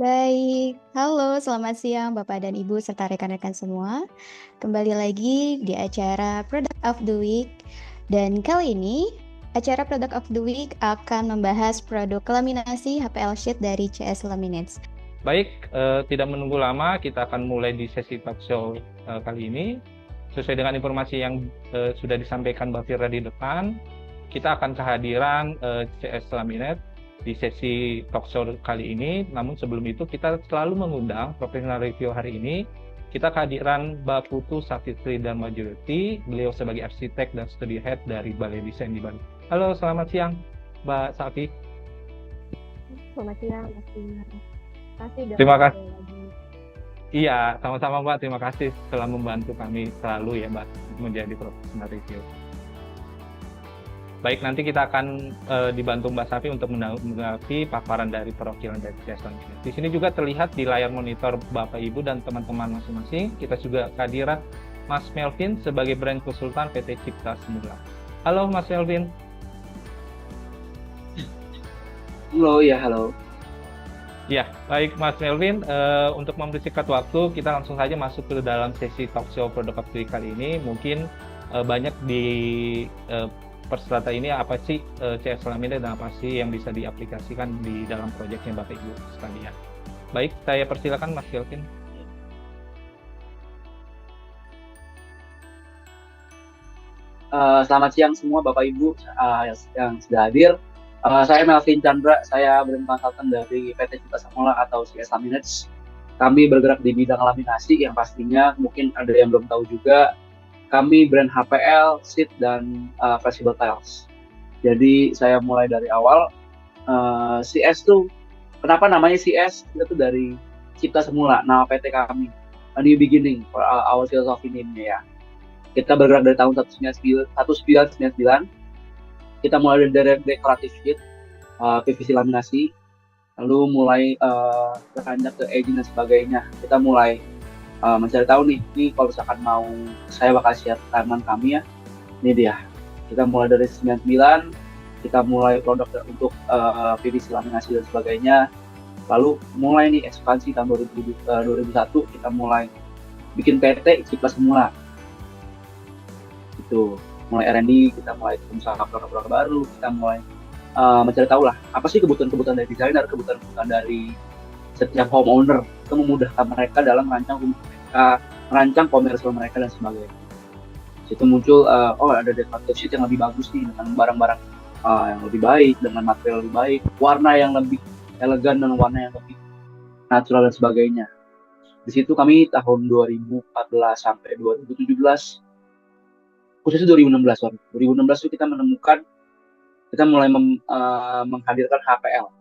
Baik, halo selamat siang Bapak dan Ibu serta rekan-rekan semua. Kembali lagi di acara Product of the Week. Dan kali ini acara Product of the Week akan membahas produk laminasi HPL Sheet dari CS Laminates. Baik, tidak menunggu lama, kita akan mulai di sesi talk show kali ini. Sesuai dengan informasi yang sudah disampaikan Mbak Firda di depan, kita akan kehadiran CS Laminates di sesi talk show kali ini. Namun sebelum itu, kita selalu mengundang professional review hari ini. Kita kehadiran Mbak Putu Savitri Dharmajyoti, beliau sebagai arsitek dan studio head dari Balai Desain di Bandung. Halo, selamat siang Mbak Safi. Selamat siang, Mas Dinar. Terima kasih. Iya, sama-sama Mbak. Terima kasih telah membantu kami selalu ya Mbak menjadi profesional review. Baik, nanti kita akan dibantu Mbak Safi untuk menanggapi paparan dari perwakilan dari CS Laminates. Di sini juga terlihat di layar monitor Bapak Ibu dan teman-teman masing-masing. Kita juga kehadiran Mas Melvin sebagai brand konsultan PT Cipta Semula. Halo Mas Melvin. Halo, ya halo. Ya, baik Mas Melvin, untuk mempersingkat waktu, kita langsung saja masuk ke dalam sesi talk show Product of the Week kali ini. Mungkin banyak di peserta ini apa sih CS Laminates dan apa sih yang bisa diaplikasikan di dalam proyeknya Bapak Ibu sekalian. Baik, saya persilakan Mas Melvin. Selamat siang semua Bapak Ibu yang sudah hadir. Saya Melvin Chandra, saya brand konsultan dari PT Cipta Semula atau CS Laminates. Kami bergerak di bidang laminasi yang pastinya mungkin ada yang belum tahu juga. Kami brand HPL, sheet, dan flexible tiles. Jadi saya mulai dari awal. CS tuh, kenapa namanya CS? Itu tuh dari Cipta Semula, nama PT kami. A new beginning for our philosophy name-nya ya. Kita bergerak dari tahun 1999. Kita mulai dari decorative sheet, PVC laminasi, lalu mulai beranjak ke edging dan sebagainya. Kita mulai mencari tahu nih, ini kalau misalkan mau saya bakal share timeline kami ya. Ini dia. Kita mulai dari 99, kita mulai produk untuk PVC laminasi dan sebagainya. Lalu mulai nih ekspansi tahun 2001, kita mulai bikin PT Cipta Semula. Itu mulai R&D, kita mulai usaha produk-produk baru, kita mulai mencari tahu lah apa sih kebutuhan-kebutuhan dari desainer, kebutuhan-kebutuhan dari setiap homeowner, itu memudahkan mereka dalam merancang rumah mereka, merancang komersial mereka dan sebagainya. Situ muncul ada decorative sheet yang lebih bagus nih dengan barang-barang yang lebih baik, dengan material lebih baik, warna yang lebih elegan dan warna yang lebih natural dan sebagainya. Di situ kami tahun 2014 sampai 2017, khususnya 2016 itu kita menemukan, kita mulai menghadirkan HPL.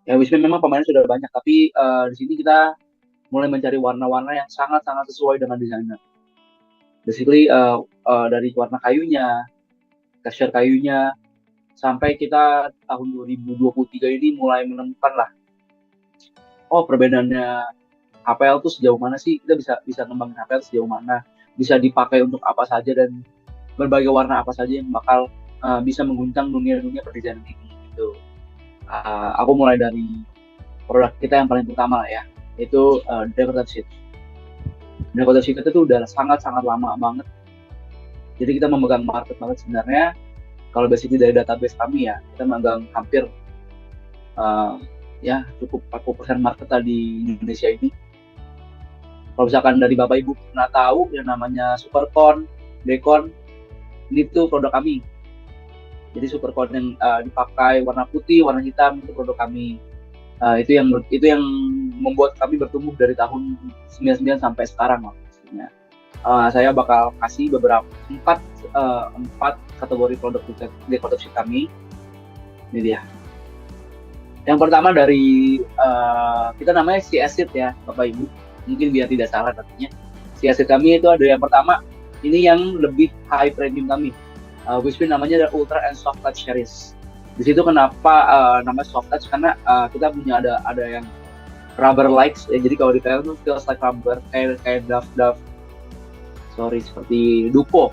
Ya, Wisman memang pemainnya sudah banyak, tapi di sini kita mulai mencari warna-warna yang sangat-sangat sesuai dengan desainer. Basically dari warna kayunya, tekstur kayunya, sampai kita tahun 2023 ini mulai menemukan lah, perbedaannya HPL tuh sejauh mana sih, kita bisa ngembangin HPL sejauh mana, bisa dipakai untuk apa saja dan berbagai warna apa saja yang bakal bisa mengguncang dunia perdesainan ini gitu. Aku mulai dari produk kita yang paling pertama ya, yaitu decorative sheet. Decorative sheet itu udah sangat-sangat lama banget. Jadi kita memegang market banget sebenarnya. Kalau basically dari database kami ya, kita memegang hampir cukup 40% market di Indonesia ini. Kalau misalkan dari Bapak Ibu pernah tahu yang namanya Supercon, Decon, ini tuh produk kami. Jadi Supercon yang dipakai warna putih, warna hitam itu produk kami. Itu yang membuat kami bertumbuh dari tahun 99 sampai sekarang maksudnya. Saya bakal kasih beberapa empat kategori produk decorative sheet kami. Ini dia. Yang pertama dari kita namanya CS sheet ya, Bapak Ibu. Mungkin biar tidak salah nantinya. CS sheet kami itu ada yang pertama, ini yang lebih high premium kami. Which namanya ada Ultra and Soft Touch Series. Di situ kenapa namanya Soft Touch, karena kita punya ada yang rubber likes ya, jadi kalau detail tuh feels like rubber, kayak seperti Dupo.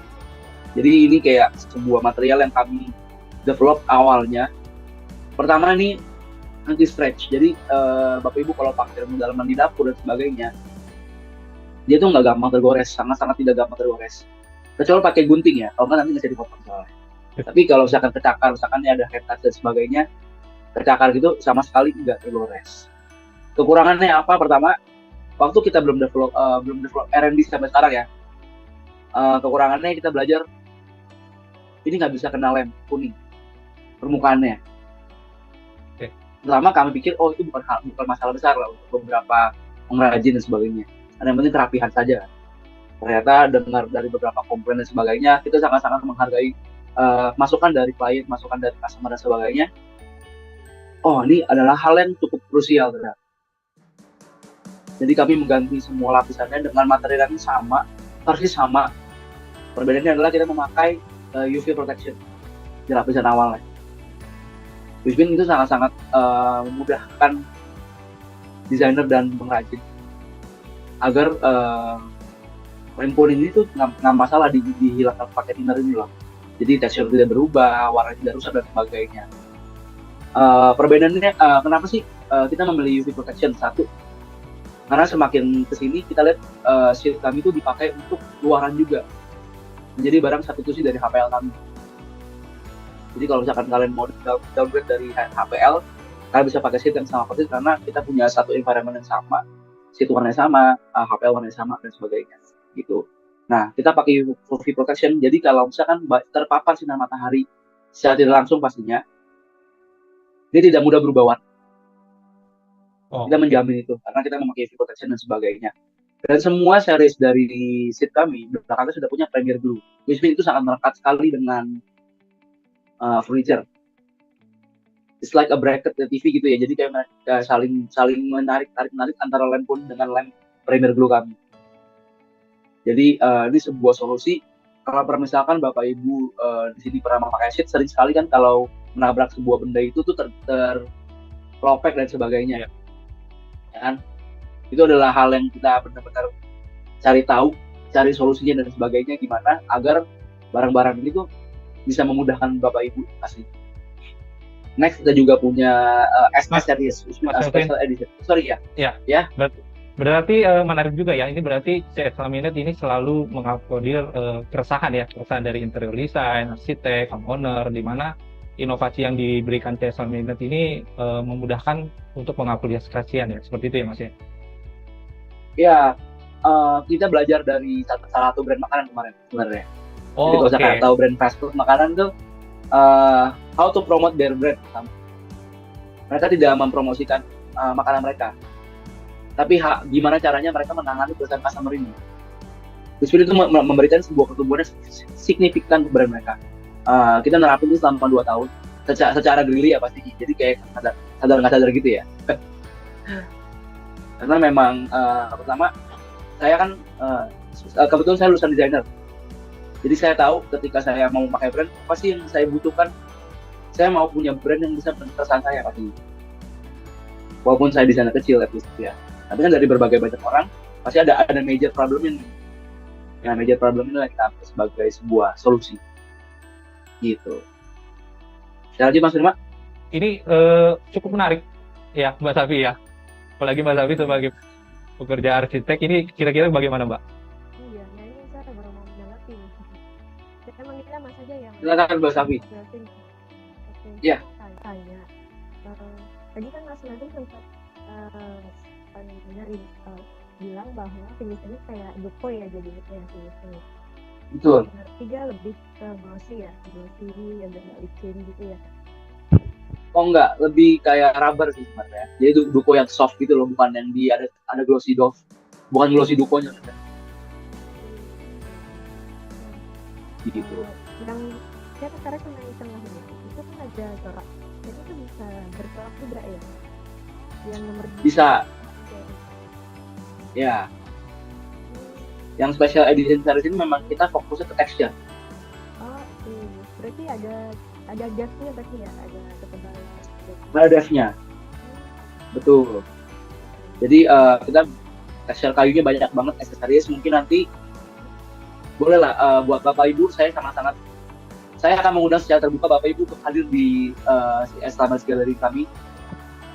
Jadi ini kayak sebuah material yang kami develop awalnya. Pertama ini anti stretch. Jadi Bapak Ibu kalau pakai rem dalaman di dapur dan sebagainya, dia tuh nggak gampang tergores, sangat-sangat tidak gampang tergores. Kecuali pakai gunting ya, kalau nggak nanti bisa dipotong soalnya. Tapi kalau misalkan kecakar, misalkan ada head touch dan sebagainya, kecakar gitu sama sekali nggak tergores. Kekurangannya apa? Pertama, waktu kita belum develop R&D sampai sekarang ya, kekurangannya kita belajar ini nggak bisa kena lem kuning permukaannya. Oke. Pertama kami pikir itu bukan masalah besar lah untuk beberapa pengrajin dan sebagainya. Yang penting kerapihan saja. Ternyata dengar dari beberapa komplain dan sebagainya, kita sangat-sangat menghargai masukan dari klien, masukan dari customer dan sebagainya. Oh, ini adalah hal yang cukup krusial ternyata. Jadi kami mengganti semua lapisannya dengan material yang sama, persis sama. Perbedaannya adalah kita memakai UV protection di lapisan awalnya. Which means itu sangat-sangat memudahkan desainer dan pengrajin agar handphone ini tuh nggak masalah dihilangkan pakai thinner ini loh. Jadi tekstur tidak berubah, warna tidak rusak dan sebagainya. Perbedaannya kenapa sih kita memilih UV protection? Satu, karena semakin kesini kita lihat sheet kami itu dipakai untuk luaran juga. Menjadi barang substitusi dari HPL kami. Jadi kalau misalkan kalian mau downgrade dari HPL, kalian bisa pakai sheet yang sama persis karena kita punya satu environment yang sama, sheet warnanya sama, HPL warnanya sama dan sebagainya. Gitu. Nah, kita pakai UV protection. Jadi kalau misalkan terpapar sinar matahari secara tidak langsung pastinya, dia tidak mudah berubah warna. Kita menjamin itu karena kita memakai UV protection dan sebagainya. Dan semua series dari sheet kami belakangnya sudah punya Premier Glue. Which means itu sangat melekat sekali dengan furniture. It's like a bracket TV gitu ya. Jadi kayak saling menarik antara lem pun dengan lem Premier Glue kami. Jadi ini sebuah solusi. Kalau misalkan Bapak Ibu di sini pernah memakai sheet, sering sekali kan kalau menabrak sebuah benda itu tuh terlopek dan sebagainya. Ya kan? Itu adalah hal yang kita benar-benar cari tahu, cari solusinya dan sebagainya gimana agar barang-barang ini tuh bisa memudahkan Bapak Ibu pasti. Next kita juga punya SS series, special edition. Sorry ya. Ya. Berarti menarik juga ya. Ini berarti CS Laminate ini selalu mengakomodir keresahan dari interior design, arsitek, homeowner, di mana inovasi yang diberikan CS Laminate ini memudahkan untuk mengapresiasikan ya. Seperti itu ya Mas ya. Ya, kita belajar dari salah satu brand makanan kemarin sebenarnya. Oh, jadi kalau saya tahu brand fast food makanan tuh how to promote their brand. Mereka tidak mempromosikan makanan mereka, tapi gimana caranya mereka menangani perusahaan customer ini. Terus itu memberikan sebuah pertumbuhan signifikan ke brand mereka. Kita nerapin itu selama 2 tahun secara daily ya pasti. Jadi kayak sadar nggak sadar gitu ya. Karena memang pertama saya kan kebetulan saya lulusan desainer, jadi saya tahu ketika saya mau pakai brand apa sih yang saya butuhkan. Saya mau punya brand yang bisa berkesan saya pasti, walaupun saya desainer kecil at least ya. Tapi kan dari berbagai banyak orang pasti ada major problem ini. Nah major problem ini kita ambil sebagai sebuah solusi gitu. Sekali lagi Mas Firma, ini cukup menarik ya Mbak Safi ya. Apalagi Mbak Safi sebagai pekerja arsitek, ini kira-kira bagaimana Mbak? Iya, nah ini saya baru mau menanggapi. Saya manggilnya Mas aja ya. Silakan Mbak Safi. Iya. Tanya. Tadi kan Mas Nadiem sempat bilang bahwa finish ini kayak duko ya jadinya ya finish ini. Betul. Tiga lebih ke glossy ya, glossy agak licin gitu ya. Oh enggak, lebih kayak rubber sih sebenarnya. Jadi itu duko yang soft gitu loh, bukan yang ada glossy doff. Bukan glossy dukonya. Gitu. Yang saya tertarik sama yang tengah ini, itu kan ada corak. Jadi itu bisa bercorak juga ya? Yang nomor 2. Bisa. Ya. Yang special edition series ini memang kita fokusnya ke texture. Oh, berarti ada gasnya berarti ya, ada ketebalan. Ada devnya, betul. Jadi kita texture kayunya banyak banget, aksesoris. Mungkin nanti boleh lah buat Bapak Ibu, saya akan mengundang secara terbuka Bapak Ibu untuk hadir di CS Laminate Gallery kami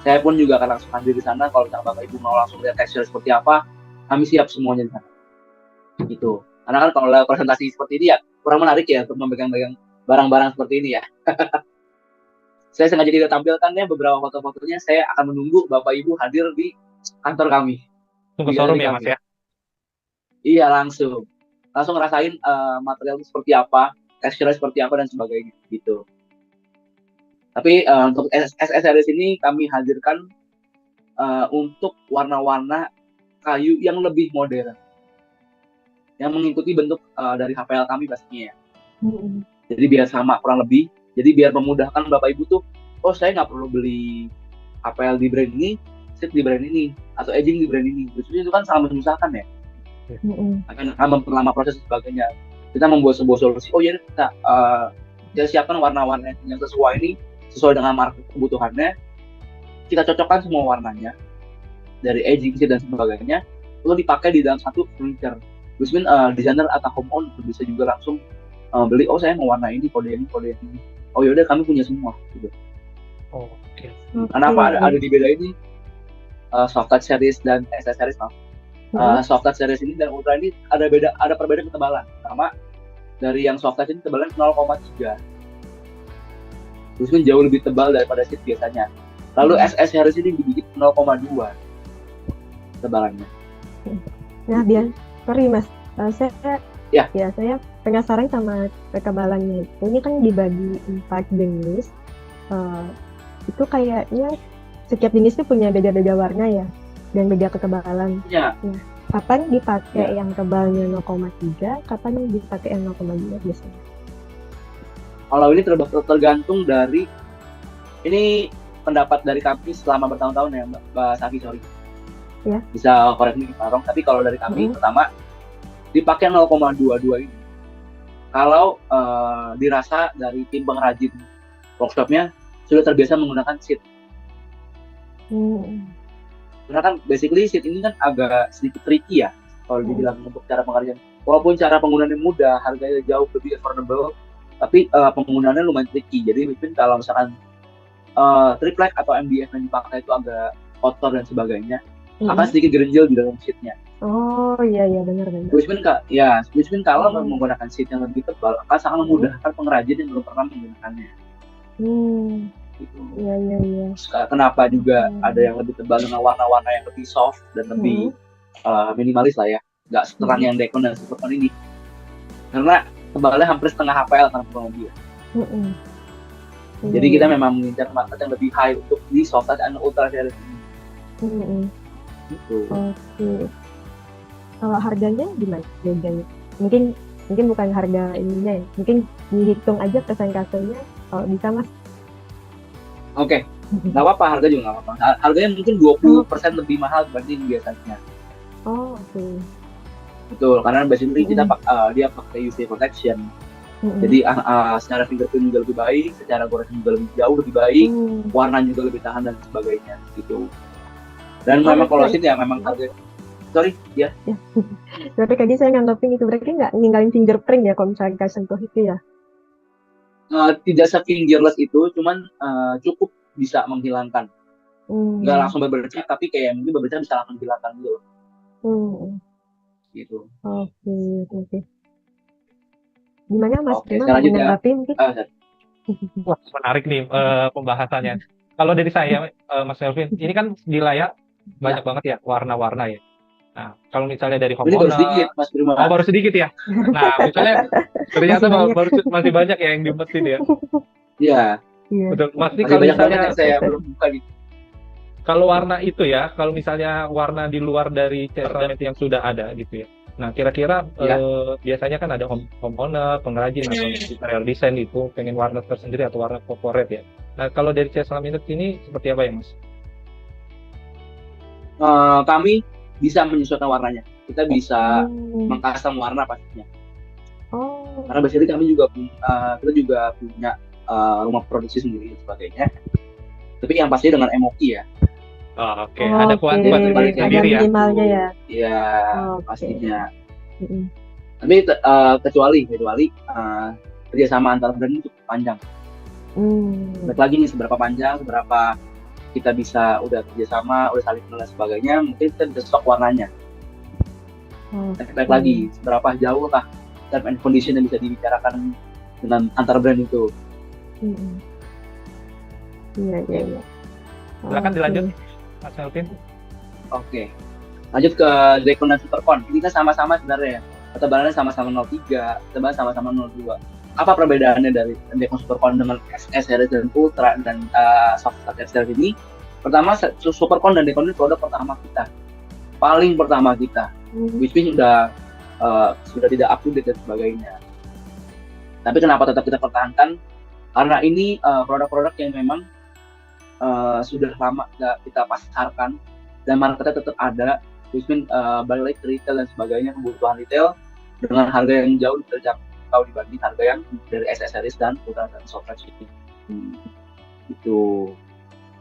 Saya pun juga akan langsung hadir di sana. Kalau misalnya Bapak Ibu mau langsung lihat tekstur seperti apa, kami siap semuanya di sana. Gitu. Karena kan kalau presentasi seperti ini ya kurang menarik ya untuk memegang-pegang barang-barang seperti ini ya. Saya sengaja tidak tampilkannya beberapa foto-fotonya. Saya akan menunggu Bapak Ibu hadir di kantor kami. Tunggu Di showroom galeri ya kami. Mas ya. Iya, langsung ngerasain material itu seperti apa, teksturnya seperti apa dan sebagainya gitu. Tapi untuk SS series ini kami hadirkan untuk warna-warna kayu yang lebih modern, yang mengikuti bentuk dari HPL kami pastinya ya. Jadi biar sama kurang lebih. Jadi biar memudahkan Bapak Ibu tuh, oh saya nggak perlu beli HPL di brand ini, seat di brand ini, atau edging di brand ini. Biasanya itu kan sangat menyusahkan ya. Akan memperlama proses dan sebagainya. Kita membuat sebuah solusi. Oh ya kita siapkan warna-warna yang sesuai ini, sesuai dengan market kebutuhannya. Kita cocokkan semua warnanya dari edging dan sebagainya, lalu dipakai di dalam satu furniture. Terus desainer atau homeowner bisa juga langsung beli. Oh saya mau warna ini, kode ini. Oh yaudah kami punya semua. Gitu. Oke. Kenapa ada dibeda ini soft touch series dan SS series? Soft touch series ini dan ultra ini ada perbedaan ketebalan. Pertama dari yang soft touch ini tebalan 0,3. Terus jauh lebih tebal daripada seat biasanya. Lalu SS series ini dibikin 0,2 tebalannya. Nah, sorry Mas, saya saya penasaran sama ketebalannya. Ini kan dibagi 4 jenis. Itu kayaknya setiap jenis itu punya beda-beda warna ya, dan beda ketebalan. Ya. Nah, kapan dipakai yang tebalnya 0,3, kapan dipakai yang 0,2 biasanya? Kalau ini tergantung dari ini pendapat dari kami selama bertahun-tahun ya Mbak Safi, sorry. Ya. Bisa koreksi Pak Rong, tapi kalau dari kami pertama dipakai 0,22 ini. Kalau dirasa dari tim pengrajin workshopnya sudah terbiasa menggunakan seat. Karena kan basically seat ini kan agak sedikit tricky ya kalau dibilang untuk cara pengrajin. Walaupun cara penggunaannya mudah, harganya jauh lebih affordable, tapi penggunaannya lumayan tricky. Jadi mungkin kalau misalkan triplek atau MDF yang dipakai itu agak kotor dan sebagainya, akan sedikit gerenjel di dalam seatnya. Oh iya benar. Which mean kalau menggunakan seat yang lebih tebal akan sangat memudahkan pengrajin yang belum pernah menggunakannya. Gitu. Iya. Kenapa juga ada yang lebih tebal dengan warna-warna yang lebih soft dan lebih minimalis lah ya, nggak seterang yang Dekon dan Supertone ini. Karena tebalnya hampir setengah HPL kan kurang lebih. Jadi kita memang mengincar market yang lebih high untuk di soft touch dan ultra series ini. Gitu. Oke. Kalau harganya gimana bedanya? Mungkin bukan harga ininya ya. Mungkin dihitung aja persentasenya kalau bisa Mas. Oke. Nggak apa-apa, harga juga nggak apa-apa. Harganya mungkin 20% lebih mahal dibanding biasanya. Oh, oke. Betul, karena basically kita dia pakai UV protection. Jadi secara fingerprint juga lebih baik, secara goresan juga lebih jauh lebih baik, warna juga lebih tahan dan sebagainya gitu. Dan memang kalau seat ya memang harga. Sorry, ya. Tapi tadi saya nganggapin itu berarti nggak ninggalin fingerprint ya kalau misalnya nggak sentuh itu ya? Tidak se-fingerless itu, cuman cukup bisa menghilangkan. Nggak langsung berbercak, tapi kayak mungkin berbercak bisa langsung menghilangkan gitu. Gitu. Oke. Gimana Mas? Oke, sekarang menanggapi mungkin? Wah, menarik nih pembahasannya. Kalau dari saya, Mas Melvin, ini kan di layar banyak banget ya warna-warna ya. Nah, kalau misalnya dari homeowner, baru sedikit, Mas Prima. Oh, baru sedikit ya. Nah, misalnya ternyata masih banyak ya yang diumpetin ya. Iya. Betul. Mas, Masih kalau banyak misalnya yang saya belum buka gitu. Kalau warna itu ya, kalau misalnya warna di luar dari ceramic yang sudah ada gitu ya. Nah, kira-kira biasanya kan ada homeowner, pengrajin atau interior design itu pengen warna tersendiri atau warna favorit ya. Nah, kalau dari ceramic ini seperti apa ya, Mas? Kami bisa menyesuaikan warnanya. Kita bisa mengcustom warna pastinya. Karena basically kami juga kita juga punya rumah produksi sendiri dan sebagainya. Tapi yang pasti dengan MOQ ya. Oke. Ada kualitas sendiri ya. Minimalnya ya. Iya, pastinya. Tapi kecuali kerjasama antar brand itu cukup panjang. Balik lagi nih seberapa panjang, seberapa kita bisa udah kerjasama, udah saling kenal dan sebagainya, mungkin kita bisa stok warnanya. Baik lagi, seberapa jauh lah term and condition yang bisa dibicarakan dengan antar brand itu. Iya. Silakan dilanjut, Mas Melvin. Oke. Lanjut ke Dekon dan Supercon. Ini kan sama-sama sebenarnya ya. Ketebalannya sama-sama 03, ketebalan sama-sama 02. Apa perbedaannya dari Dekon Supercon dengan SS series dan Ultra dan Soft Series ini? Pertama, Supercon dan Dekon ini produk pertama kita. Paling pertama kita. Which means sudah tidak up to date dan sebagainya. Tapi kenapa tetap kita pertahankan? Karena ini produk-produk yang memang sudah lama kita pasarkan dan marketnya tetap ada, which means balik ke retail dan sebagainya, kebutuhan retail dengan harga yang jauh terjangkau dibanding harga yang dari SS series dan Ultra dan Soft Series itu.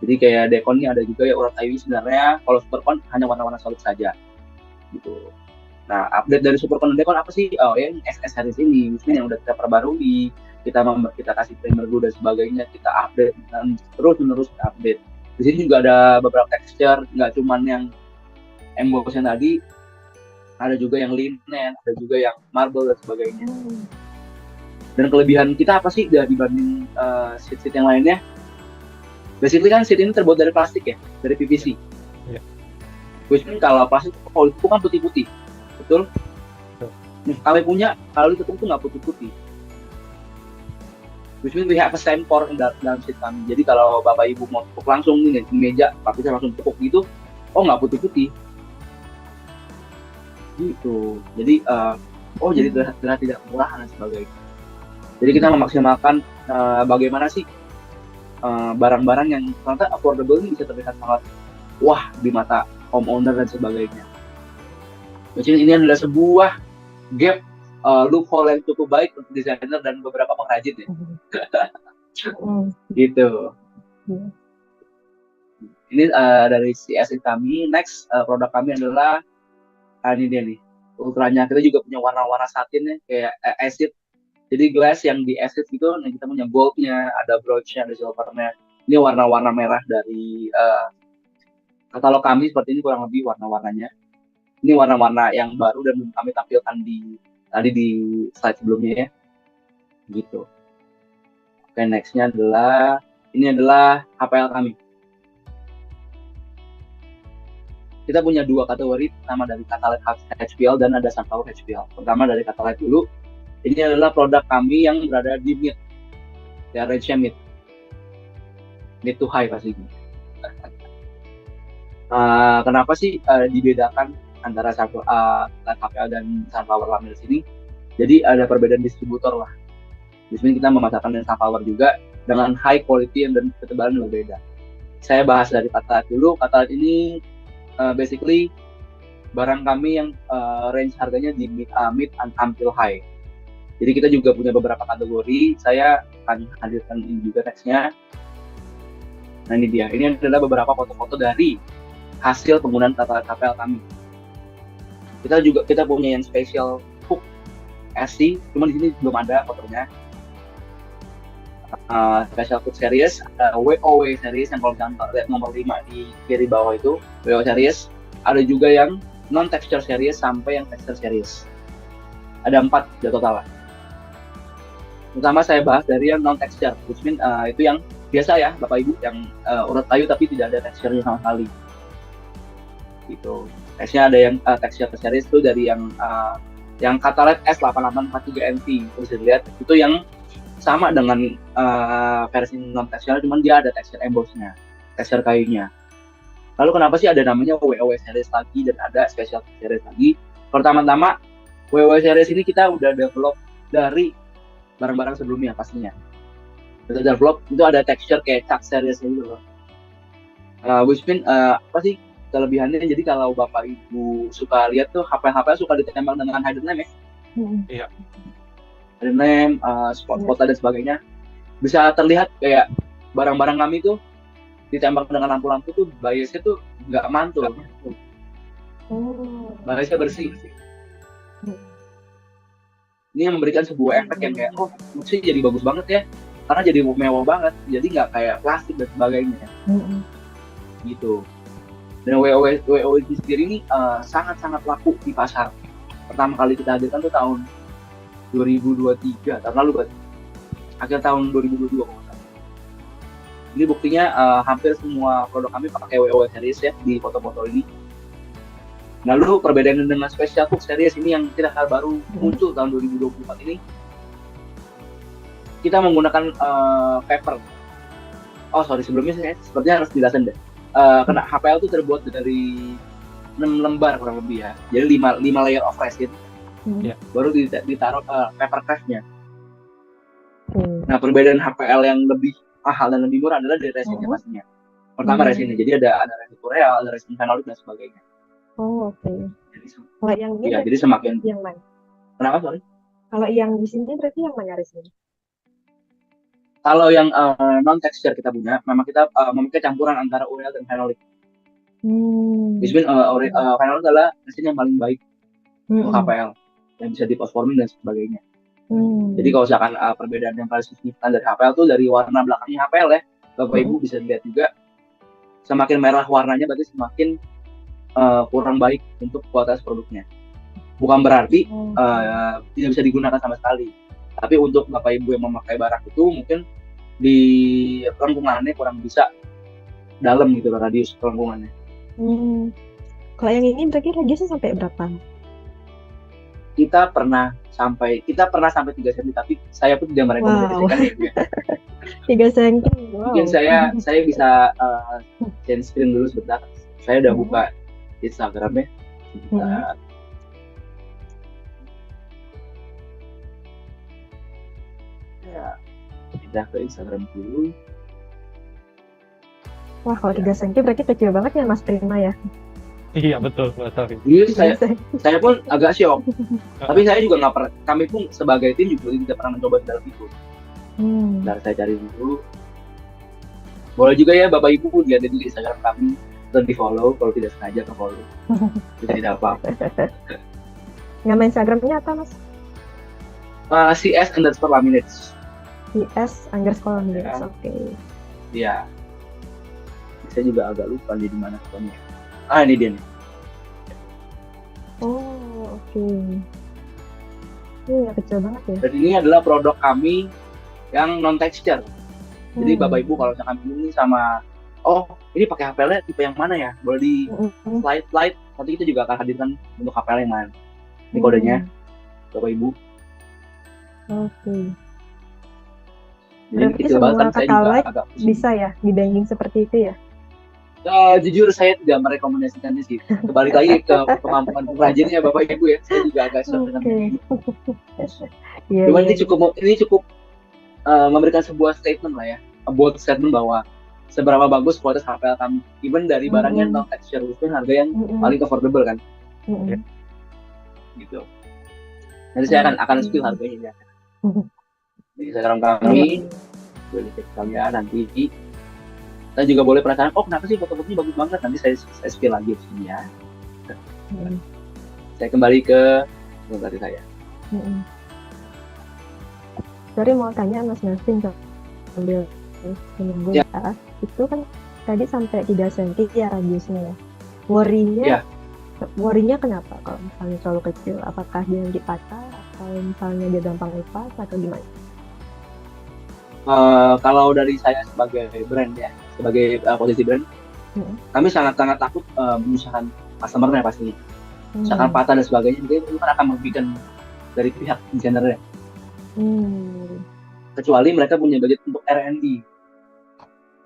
Jadi kayak Dekon ini ada juga ya urat kayu sebenarnya. Kalau Supercon hanya warna-warna solid saja gitu. Nah, update dari Supercon dan Dekon apa sih? Yang SS series ini, yang udah kita perbarui, kita kasih primer dulu dan sebagainya, kita update dan terus-menerus update. Di sini juga ada beberapa texture, nggak cuman yang embossnya tadi, ada juga yang linen, ada juga yang marble dan sebagainya. Dan kelebihan kita apa sih dibanding seat yang lainnya? Basically kan seat ini terbuat dari plastik ya, dari PVC. Yeah. Which means kalau plastik kalau itu kan putih-putih, betul? Nah, kalau ditutup itu nggak putih-putih. Which means we have a sempor dalam seat kami. Jadi kalau bapak ibu mau tepuk langsung nih di meja, tapi saya langsung tepuk gitu, nggak putih-putih. Gitu. Jadi jadi terlihat tidak murah dan sebagainya. Jadi kita memaksimalkan bagaimana sih barang-barang yang ternyata affordable ini bisa terlihat sangat wah di mata homeowner dan sebagainya. Jadi ini adalah sebuah gap loophole yang cukup baik untuk desainer dan beberapa pengrajin ya. Gitu. Ini dari CSI kami. Next produk kami adalah ini dia nih. Ultranya kita juga punya warna-warna satin ya, kayak acid. Jadi glass yang di acid gitu, nah kita punya goldnya, ada bronze-nya, ada silvernya. Ini warna-warna merah dari katalog kami seperti ini kurang lebih warna-warnanya. Ini warna-warna yang baru dan kami tampilkan tadi di slide sebelumnya ya. Gitu. Oke, next-nya ini adalah HPL kami. Kita punya dua kategori, pertama dari Catalyst HPL dan ada Sunflower HPL. Pertama dari Catalyst dulu. Ini adalah produk kami yang berada di mid. Ya, range-nya mid to high pastinya. Kenapa sih dibedakan antara HPL dan Sunflower Laminate ini? Jadi ada perbedaan distributor lah. Di sini kita memasarkan dengan Sunflower juga dengan high quality dan ketebalan yang berbeda. Saya bahas dari Catalyst dulu. Catalyst ini basically barang kami yang range harganya di mid until high. Jadi kita juga punya beberapa kategori. Saya akan hadirkan ini juga teksnya. Nah ini dia. Ini adalah beberapa foto-foto dari hasil penggunaan HPL kami. Kita punya yang special hook SC, cuma di sini belum ada fotonya. Special hook series, ada WOW series yang kalau misalnya lihat nomor 5 di kiri bawah itu WOW series. Ada juga yang non texture series sampai yang texture series. Ada 4 di total lah. Pertama saya bahas dari yang non texture, which mean itu yang biasa ya Bapak Ibu, yang urat kayu tapi tidak ada teksturnya sama sekali. Gitu. Teksturnya ada yang texture series itu dari yang Catalyst S8843NT, bisa dilihat itu yang sama dengan versi non texture, cuman dia ada tekstur embossnya, tekstur kayunya. Lalu kenapa sih ada namanya WOW series lagi dan ada special series lagi? Pertama-tama WOW series ini kita udah develop dari barang-barang sebelumnya pastinya. Kita develop itu ada texture kayak Chuck series gitu loh. Which mean apa sih kelebihannya? Jadi kalau Bapak Ibu suka lihat tuh HP suka ditembak dengan hidden name ya. Iya. Hidden name, spot dan sebagainya. Bisa terlihat kayak barang-barang kami tuh ditembak dengan lampu-lampu tuh biasnya tuh nggak mantul. Biasnya bersih. Ini yang memberikan sebuah efek yang kayak sih jadi bagus banget ya, karena jadi mewah banget, jadi nggak kayak plastik dan sebagainya. gitu. Dan WoW ini sendiri ini sangat-sangat laku di pasar. Pertama kali kita hadirkan tuh tahun 2023, tahun lalu berarti. Akhir tahun 2022 kalau nggak salah. Ini buktinya hampir semua produk kami pakai WoW series ya di foto-foto ini. Lalu perbedaan dengan Special Cook series ini yang kita baru muncul tahun 2024 ini, kita menggunakan paper. Oh sorry, sebelumnya saya sepertinya harus jelasin deh. Karena HPL itu terbuat dari 6 lembar kurang lebih ya. Jadi 5 layer of resin. Baru ditaruh paper craft-nya. Nah, perbedaan HPL yang lebih mahal dan lebih murah adalah dari resinnya pastinya. Pertama resinnya. Jadi ada resin Korea, ada resin fenolik dan sebagainya. Oh, oke. Kalau yang ini jadi semakin yang mana? Kenapa, sorry? Kalau yang di sini berarti yang mana resinnya? Kalau yang non texture kita punya, memang kita memakai campuran antara urea dan fenolik. Jadi fenolik adalah resin yang paling baik untuk HPL yang bisa difosformin dan sebagainya. Jadi kalau misalkan perbedaan yang paling signifikan dari HPL itu dari warna belakangnya HPL ya, Bapak Ibu bisa lihat juga. Semakin merah warnanya berarti semakin kurang baik untuk kualitas produknya. Bukan berarti tidak bisa digunakan sama sekali. Tapi untuk Bapak Ibu yang memakai barang itu mungkin di lengkungannya kurang bisa dalam gitu radius lengkungannya. Kalau yang ini berarti radiusnya sampai berapa? Kita pernah sampai 3 cm, tapi saya pun tidak merekomendasikan ya. 3 cm. Wow. Mungkin saya bisa change screen dulu sebentar. Saya udah buka Instagramnya. Ya, pindah ke Instagram dulu. Wah, kalau 3 cm berarti kecil banget ya Mas Prima ya? Iya betul, sorry. Jadi saya pun agak syok. Tapi saya juga nggak pernah. Kami pun sebagai tim juga tidak pernah mencoba dalam itu. Ntar saya cari dulu. Boleh juga ya Bapak Ibu lihat di Instagram kami dan di follow kalau tidak sengaja ke follow. Tidak apa-apa. Nama Instagramnya apa Mas? CS_laminates. CS_laminates. Oke. Iya. Saya juga agak lupa di mana fotonya. Ini dia nih. Oh, oke. Ini kecil banget ya. Dan ini adalah produk kami yang non texture. Jadi Bapak Ibu kalau misalkan bingung sama ini pakai HPL tipe yang mana ya? Boleh di slide. Nanti kita juga akan hadirkan untuk HPL yang mana. Ini kodenya Bapak Ibu. Oke. Jadi berarti semua kata bisa ya dibanding seperti itu ya? Jujur saya tidak merekomendasikannya sih. Kembali lagi ke kemampuan pengrajinnya Bapak Ibu ya. Saya juga agak susah dengan ini. Cuman ini cukup memberikan sebuah statement lah ya, bold statement bahwa seberapa bagus kualitas HPL kami, even dari barang yang non texture itu harga yang paling affordable kan. Gitu. Nanti saya akan spill harganya ya. Di Instagram kami boleh cek kalian nanti. Saya juga boleh penasaran, kenapa sih foto-fotonya bagus banget, nanti saya spill lagi di sini ya. Saya kembali ke tadi saya. Sorry mau tanya Mas Nassim sambil menunggu ya. Itu kan tadi sampai 3 cm ya radiusnya ya. Worry-nya kenapa kalau misalnya terlalu kecil? Apakah dia dipatah atau misalnya dia gampang lepas atau gimana? Kalau dari saya sebagai brand ya, sebagai posisi brand, kami sangat-sangat takut menyusahkan customer-nya pastinya. Misalkan patah dan sebagainya, itu kan akan merugikan dari pihak desainer. Kecuali mereka punya budget untuk R&D.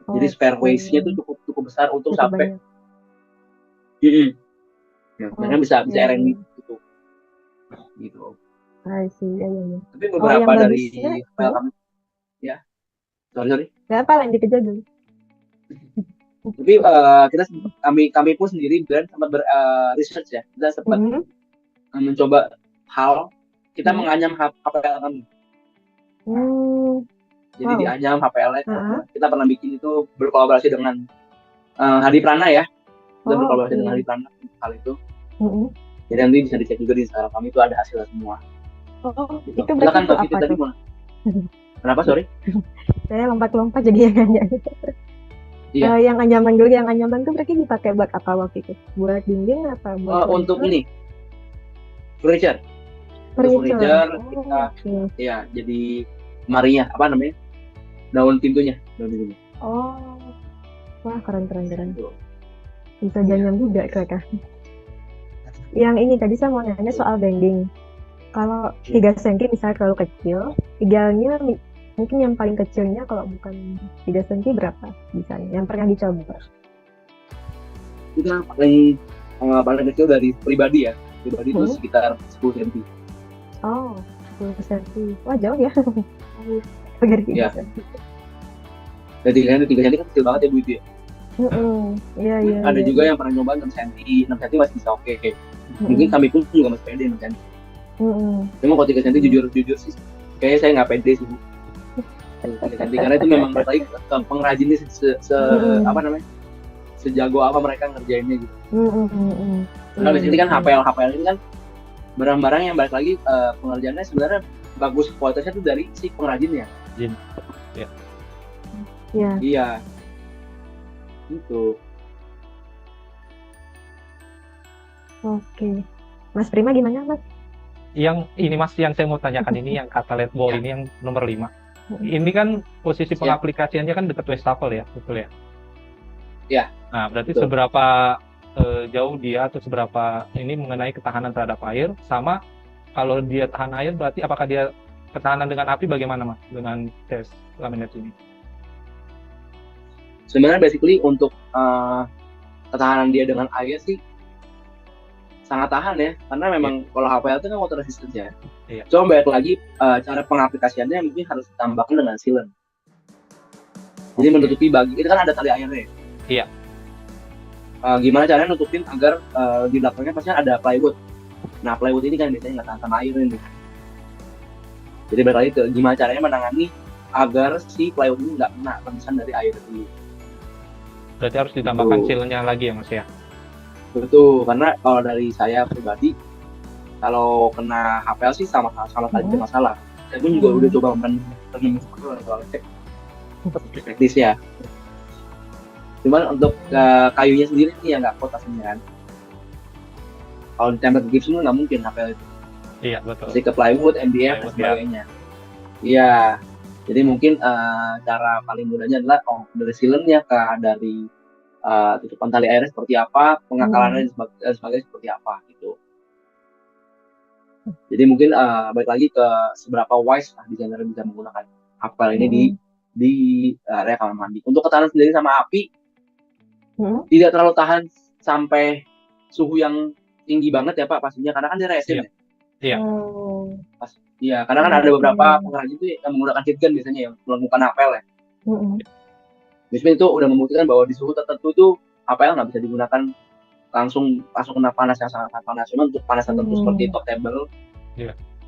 Jadi spare waste-nya itu cukup besar untuk sampai. Mereka bisa R&D gitu. Iya. Tapi beberapa dari file kami, ya. Sorry. Gak apa, lanjut aja dulu. Tapi kami pun sendiri brand sempat research ya. Kita sempat mencoba hal kita menganyam HPL kami. Jadi dianyam HPL kita pernah bikin itu berkolaborasi dengan Hadi Prana ya. Kita berkolaborasi dengan Hadi Prana hal itu. Jadi nanti bisa dicek juga di Instagram kami itu ada hasilnya semua. Gitu. Itu berarti itu apa tuh? Kenapa, sorry? Saya lompat-lompat jadi yang nanya. Iya. Yang anyaman dulu, yang anyaman tuh mereka dipakai buat apa waktu itu? Buat dinding apa buat Untuk ini furniture. Untuk furniture kita ya jadi Maria apa namanya? Daun pintunya. Oh. Wah, keren. Bisa janyam juga mereka. Yang ini tadi saya mau nanya soal bending. Kalau 3 cm misalnya terlalu kecil, idealnya mungkin yang paling kecilnya kalau bukan 3 cm berapa misalnya yang pernah dicoba? Kita paling kecil dari pribadi ya. Pribadi itu sekitar 10 cm. Oh, 10 cm. Wah, jauh ya. Agar 3 cm. Dari 3 cm kan kecil banget ya Bu itu ya. Iya. Ada juga yang pernah nyoba 6 cm. 6 cm masih bisa oke. Mungkin kami pun juga masih pede 6 cm. Cuma kalau 3 cm jujur sih kayaknya saya nggak pede sih Bu. Karena itu memang berarti pengrajinnya apa namanya, sejago apa mereka ngerjainnya gitu. Nah di sini kan HPL ini kan barang-barang yang balik lagi pengerjaannya sebenarnya bagus kualitasnya tuh dari si pengrajinnya. Iya. Gitu. Oke. Mas Prima gimana Mas? Yang ini Mas, yang saya mau tanyakan ini yang kata LED ball ini yang nomor 5. Ini kan posisi pengaplikasiannya kan dekat wastafel ya, betul ya? Iya. Nah, berarti betul. Seberapa jauh dia atau seberapa ini mengenai ketahanan terhadap air, sama kalau dia tahan air berarti apakah dia ketahanan dengan api bagaimana Mas dengan tes laminat ini? Sebenarnya basically untuk ketahanan dia dengan air sih sangat tahan ya, karena memang kalau HPL itu kan water resistance ya. Cuma balik lagi cara pengaplikasiannya mungkin harus ditambahkan dengan sealant. Jadi menutupi itu kan ada tali airnya. Iya. Gimana caranya nutupin agar di belakangnya pasti ada plywood. Nah plywood ini kan biasanya nggak tahan sama air ini. Jadi balik lagi ke gimana caranya menangani agar si plywood ini nggak kena rembesan dari air dulu. Berarti harus ditambahkan sealantnya lagi ya Mas ya? Betul, karena kalau dari saya pribadi, kalau kena HPL sih sama sekali tidak masalah. Saya pun juga udah coba menemukan praktis ya. Cuman untuk kayunya sendiri nih yang nggak kuat aslinya kan. Kalau ditempel ke gypsum nggak mungkin HPL itu. Iya betul. Masih ke plywood, MDF dan sebagainya. Iya. Jadi mungkin cara paling mudahnya adalah dari sealantnya dari tutupan tali airnya seperti apa, pengakalannya dan sebagainya seperti apa gitu. Jadi mungkin balik lagi ke seberapa wise desainer bisa menggunakan HPL ini di area kamar mandi. Untuk ketahanan sendiri sama api tidak terlalu tahan sampai suhu yang tinggi banget ya Pak pastinya, karena kan dia resin ya. Iya. Iya, karena kan ada beberapa pengrajin itu yang menggunakan heat gun biasanya yang melakukan HPL ya. Biasanya itu udah membuktikan bahwa di suhu tertentu itu HPL nggak bisa digunakan langsung kena panas yang sangat panas. Cuma untuk panas tertentu seperti top table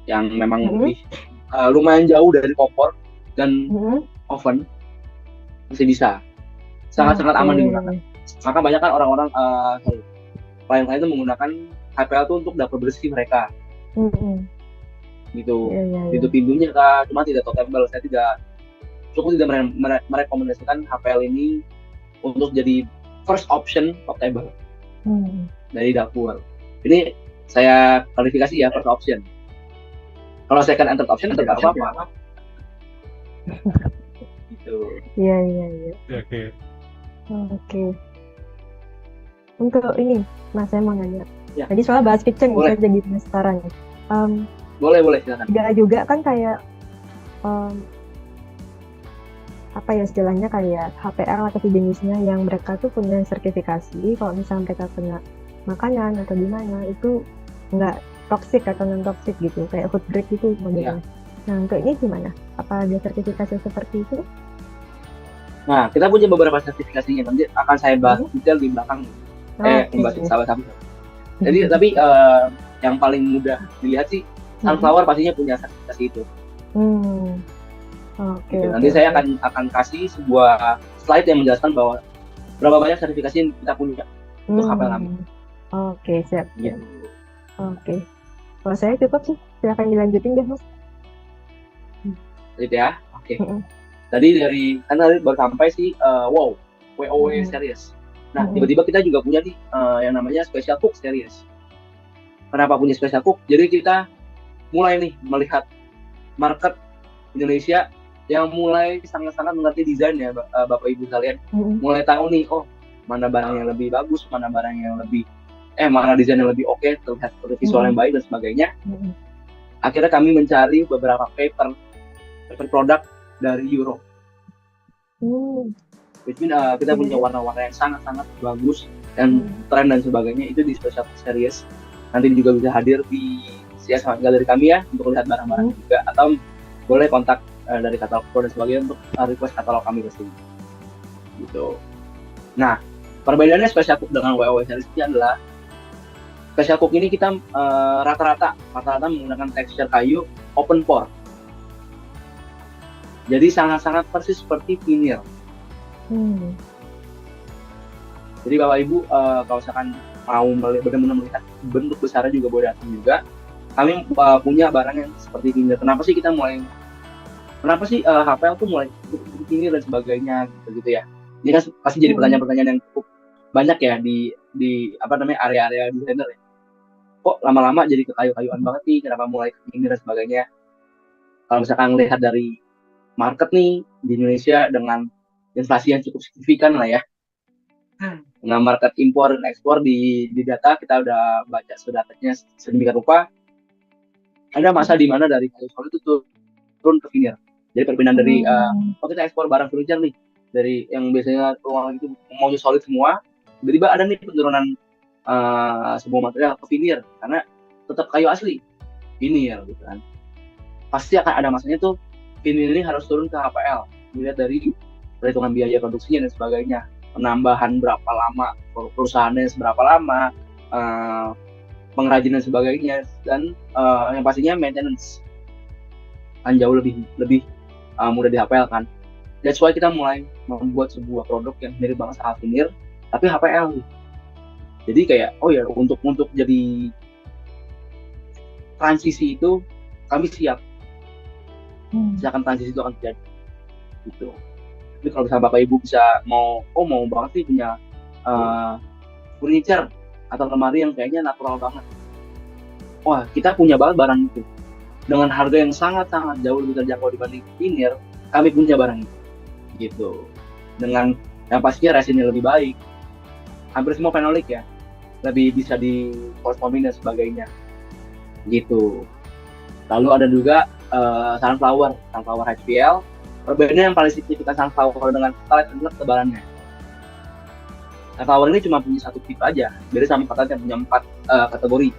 yang memang lebih lumayan jauh dari kompor dan oven masih bisa sangat aman digunakan. Maka banyak kan orang-orang klien-klien itu menggunakan HPL itu untuk dapur bersih mereka. Gitu. Itu pintunya Kak, cuma tidak top table. Saya tidak merekomendasikan HPL ini untuk jadi first option top table dari dapur. Ini saya klarifikasi ya, first option. Kalau second and third option tidak apa-apa. Gitu. Iya. Oke. Untuk ini, Mas saya mau nanya. Tadi soal bahas kitchen bisa jadi penasaran. Boleh silakan. Juga kan kayak apa ya istilahnya kayak HPL atau jenisnya yang mereka tuh punya sertifikasi kalau misalnya mereka kena makanan atau gimana itu nggak toxic atau non toxic gitu kayak food grade gitu modelnya. Nah untuk ini gimana? Apa ada sertifikasi seperti itu? Nah kita punya beberapa sertifikasinya, nanti akan saya bahas detail di belakang. Membahas sahabat-sahabat. Jadi tapi yang paling mudah dilihat sih Sunflower pastinya punya sertifikasi itu. Nanti saya akan kasih sebuah slide yang menjelaskan bahwa berapa banyak sertifikasi yang kita punya untuk HPL kami. Oke, siap. Oke. Kalau saya cukup sih, silakan dilanjutin deh Mas. Gitu ya. Oke. Tadi dari baru sampai sih, WOW series. Nah, tiba-tiba kita juga punya nih yang namanya Special Cook series. Kenapa punya Special Cook? Jadi kita mulai nih melihat market Indonesia yang mulai sangat-sangat mengerti desain ya, Bapak Ibu sekalian. Mulai tahu nih, oh mana barang yang lebih bagus, mana barang yang lebih mana desain yang lebih oke, terlihat visual yang baik dan sebagainya. Akhirnya kami mencari beberapa paper produk dari Europe. Which mean, kita punya warna-warna yang sangat-sangat bagus dan tren dan sebagainya itu di Special Series. Nanti juga bisa hadir di CS Galeri kami ya untuk lihat barang-barang juga, atau boleh kontak dari katalog dan sebagainya untuk request katalog kami ke sini. Gitu. Nah, perbedaannya Special Cook dengan WOW Series ini adalah Special Cook ini kita rata-rata menggunakan tekstur kayu open pore. Jadi sangat-sangat persis seperti vinyl. Jadi Bapak Ibu kalau misalkan mau benar-benar melihat bentuk besarnya juga boleh datang juga. Kami punya barang yang seperti vinyl. Kenapa sih HPL tuh mulai vinyl dan sebagainya gitu ya. Ini kan pasti jadi pertanyaan-pertanyaan yang cukup banyak ya di area-area desainer ya. Kok lama-lama jadi ke kayu-kayuan banget nih, kenapa mulai ke vinyl dan sebagainya. Kalau misalkan lihat dari market nih di Indonesia dengan inflasi yang cukup signifikan lah ya. Dengan market impor dan ekspor di data kita udah baca datanya sedemikian rupa. Ada masa di mana dari kayu solid itu turun ke vinyl. Jadi perbedaan dari kita ekspor barang furniture nih, dari yang biasanya ruangan itu maunya solid semua, tiba-tiba ada nih penurunan sebuah material ke vinyl karena tetap kayu asli vinyl gitu kan. Pasti akan ada masanya tuh vinyl ini harus turun ke HPL, dilihat dari perhitungan biaya produksinya dan sebagainya, penambahan berapa lama, perusahaannya seberapa lama, pengrajin dan sebagainya, dan yang pastinya maintenance kan jauh lebih mudah di HPL kan. That's why kita mulai membuat sebuah produk yang mirip banget sama vinyl tapi HPL. Jadi kayak untuk jadi transisi itu kami siap. Misalkan transisi itu akan terjadi gitu. Tapi kalau misalnya Bapak Ibu bisa mau banget sih punya furniture atau lemari yang kayaknya natural banget. Wah, kita punya banget barang itu. Dengan harga yang sangat-sangat jauh lebih terjangkau dibanding vinyl, kami punya barang itu. Gitu. Dengan yang pastinya resinnya lebih baik. Hampir semua fenolik ya. Lebih bisa di postmodern dan sebagainya. Gitu. Lalu ada juga sunflower HPL. Perbedaannya yang paling signifikan sunflower dengan Catalite adalah ketebalannya. Sunflower ini cuma punya satu tipe aja, beda sama Catalite yang punya 4 kategori.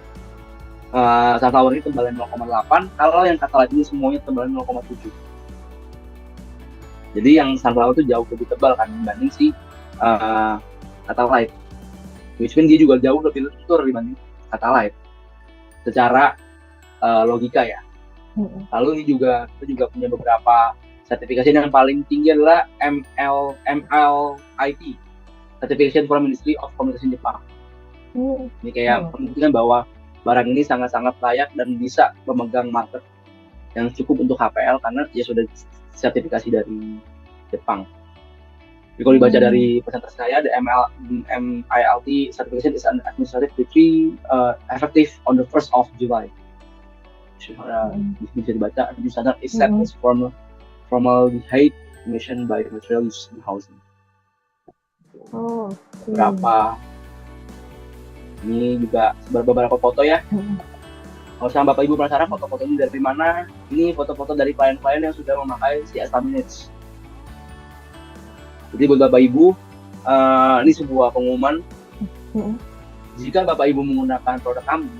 Sunflower ini tebalan 0,8, kalau yang Catalite ini semuanya tebalan 0,7. Jadi yang sunflower itu jauh lebih tebal kan dibanding si Catalite. Which means dia juga jauh lebih lentur dibanding Catalite. Secara logika ya. Lalu ini kita juga punya beberapa sertifikasi yang paling tinggi adalah MLIT, Certification for Ministry of Communication Jepang. Ini kayak membuktikan bahwa barang ini sangat-sangat layak dan bisa memegang market yang cukup untuk HPL karena dia sudah sertifikasi dari Jepang. Jadi kalau dibaca dari presentasi saya, the MLIT certification is an administrative decree effective on the 1st of July. Bisa dibaca, the standard is set as formaldehyde emission by material used in housing. Ini juga beberapa foto ya. Kalau sama Bapak Ibu penasaran foto-foto ini dari mana? Ini foto-foto dari klien-klien yang sudah memakai CS Laminates. Jadi buat Bapak Ibu, ini sebuah pengumuman. Jika Bapak Ibu menggunakan produk kami,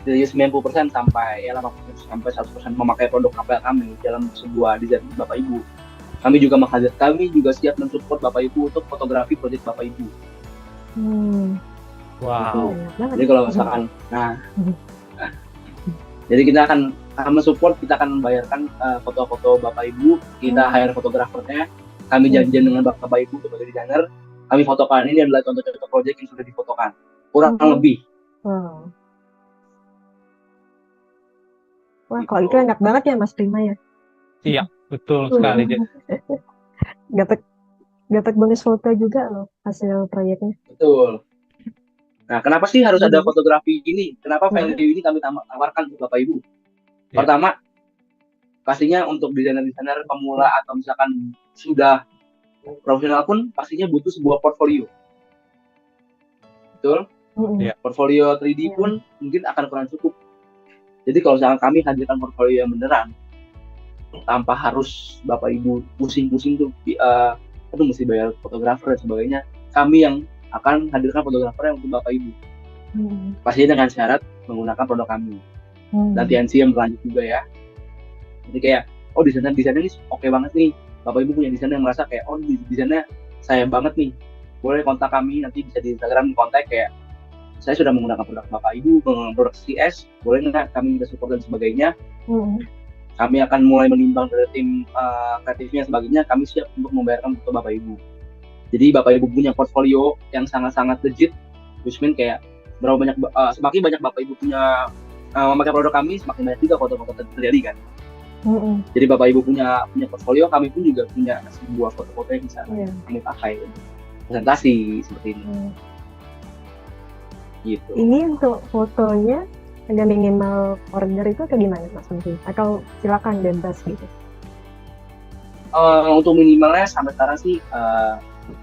setidaknya 90% sampai 100% memakai produk HPL kami dalam sebuah desain Bapak Ibu. Kami juga siap mensupport Bapak Ibu untuk fotografi proyek Bapak Ibu. Wow. Jadi kalau misalkan, jadi kita akan mensupport, kita akan membayarkan foto-foto Bapak Ibu, kita hire fotografernya, kami janjian dengan Bapak Ibu sebagai desainer, kami fotokan. Ini adalah contoh-contoh proyek yang sudah difotokan, kurang lebih. Wah, kalau itu enak banget ya Mas Prima ya. Iya, betul sekali. dapat bonus foto juga loh hasil proyeknya. Betul. Nah, kenapa sih harus ada Jadi, fotografi ini? Kenapa mm, value ini kami tawarkan untuk Bapak Ibu? Ya. Pertama, pastinya untuk desainer-desainer pemula atau misalkan sudah profesional pun pastinya butuh sebuah portfolio. Betul? Iya. Portfolio 3D pun mungkin akan kurang cukup. Jadi kalau misalkan kami hadirkan portfolio yang beneran, tanpa harus Bapak Ibu pusing-pusing tuh, aduh mesti bayar fotografer dan sebagainya, kami yang akan hadirkan fotografer yang untuk Bapak Ibu. Pastinya dengan syarat menggunakan produk kami. Dan TNC yang berlanjut juga ya. Jadi kayak, oh desainnya ini oke banget nih. Bapak Ibu punya desainer yang merasa kayak, oh desainnya sayang banget nih. Boleh kontak kami, nanti bisa di Instagram kontak kayak, saya sudah menggunakan produk Bapak Ibu, menggunakan produk CS, boleh nggak kami minta support dan sebagainya. Kami akan mulai menimbang dari tim kreatifnya sebagainya, kami siap untuk membayarkan untuk Bapak Ibu. Jadi Bapak Ibu punya portfolio yang sangat-sangat legit, which mean kayak semakin banyak Bapak Ibu punya memakai produk kami, semakin banyak juga foto-foto terjadi kan. Jadi Bapak Ibu punya portfolio, kami pun juga punya sebuah foto-foto yang bisa kami pakai untuk presentasi seperti ini. Gitu. Ini untuk fotonya ada minimal order itu kayak gimana Mas Menteri? Atau silakan bebas gitu? Untuk minimalnya sampai sekarang sih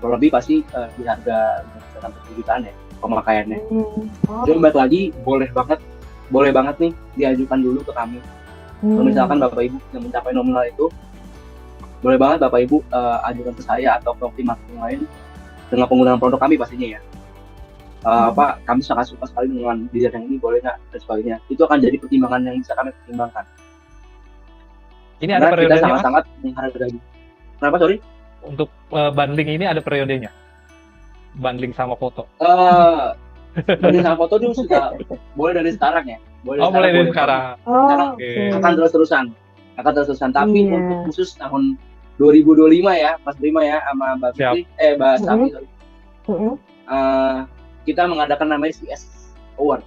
kurang lebih pasti di harga sampai 7 jutaan ya pemakaiannya. Jadi balik lagi boleh banget nih diajukan dulu ke kami. Kalau misalkan Bapak Ibu yang mencapai nominal itu, boleh banget Bapak Ibu ajukan ke saya atau ke tim marketing lain dengan penggunaan produk kami pastinya ya. Kami sangat suka sekali dengan desain yang ini, boleh nggak dan sebagainya. Itu akan jadi pertimbangan yang bisa kami pertimbangkan. Ini ada periodenya, kita sangat-sangat menghargai. Kenapa, sorry? Untuk bundling ini ada periodenya? Bundling sama foto? Bundling sama foto itu sudah boleh dari sekarang ya. Mulai dari sekarang. Akan terus-terusan. Tapi untuk khusus tahun 2025 ya, Mas Prima ya, sama Mbak Fitri, Mbak Safi, sorry. Kita mengadakan namanya CS Award.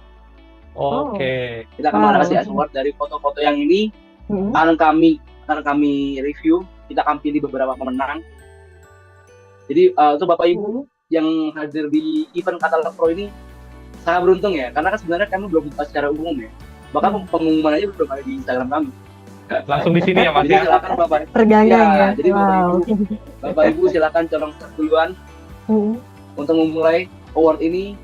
Oke. Kita akan mengadakan CS Award dari foto-foto yang ini. Akan kami review. Kita akan pilih beberapa pemenang. Jadi untuk Bapak Ibu yang hadir di event Katalog Pro ini sangat beruntung ya, karena kan sebenarnya kami belum buka secara umum ya. Bahkan pengumuman aja belum ada di Instagram kami. Langsung di sini ya Mas ya. Silakan Bapak. Ya. Jadi Bapak Ibu silakan colong duluan untuk memulai award ini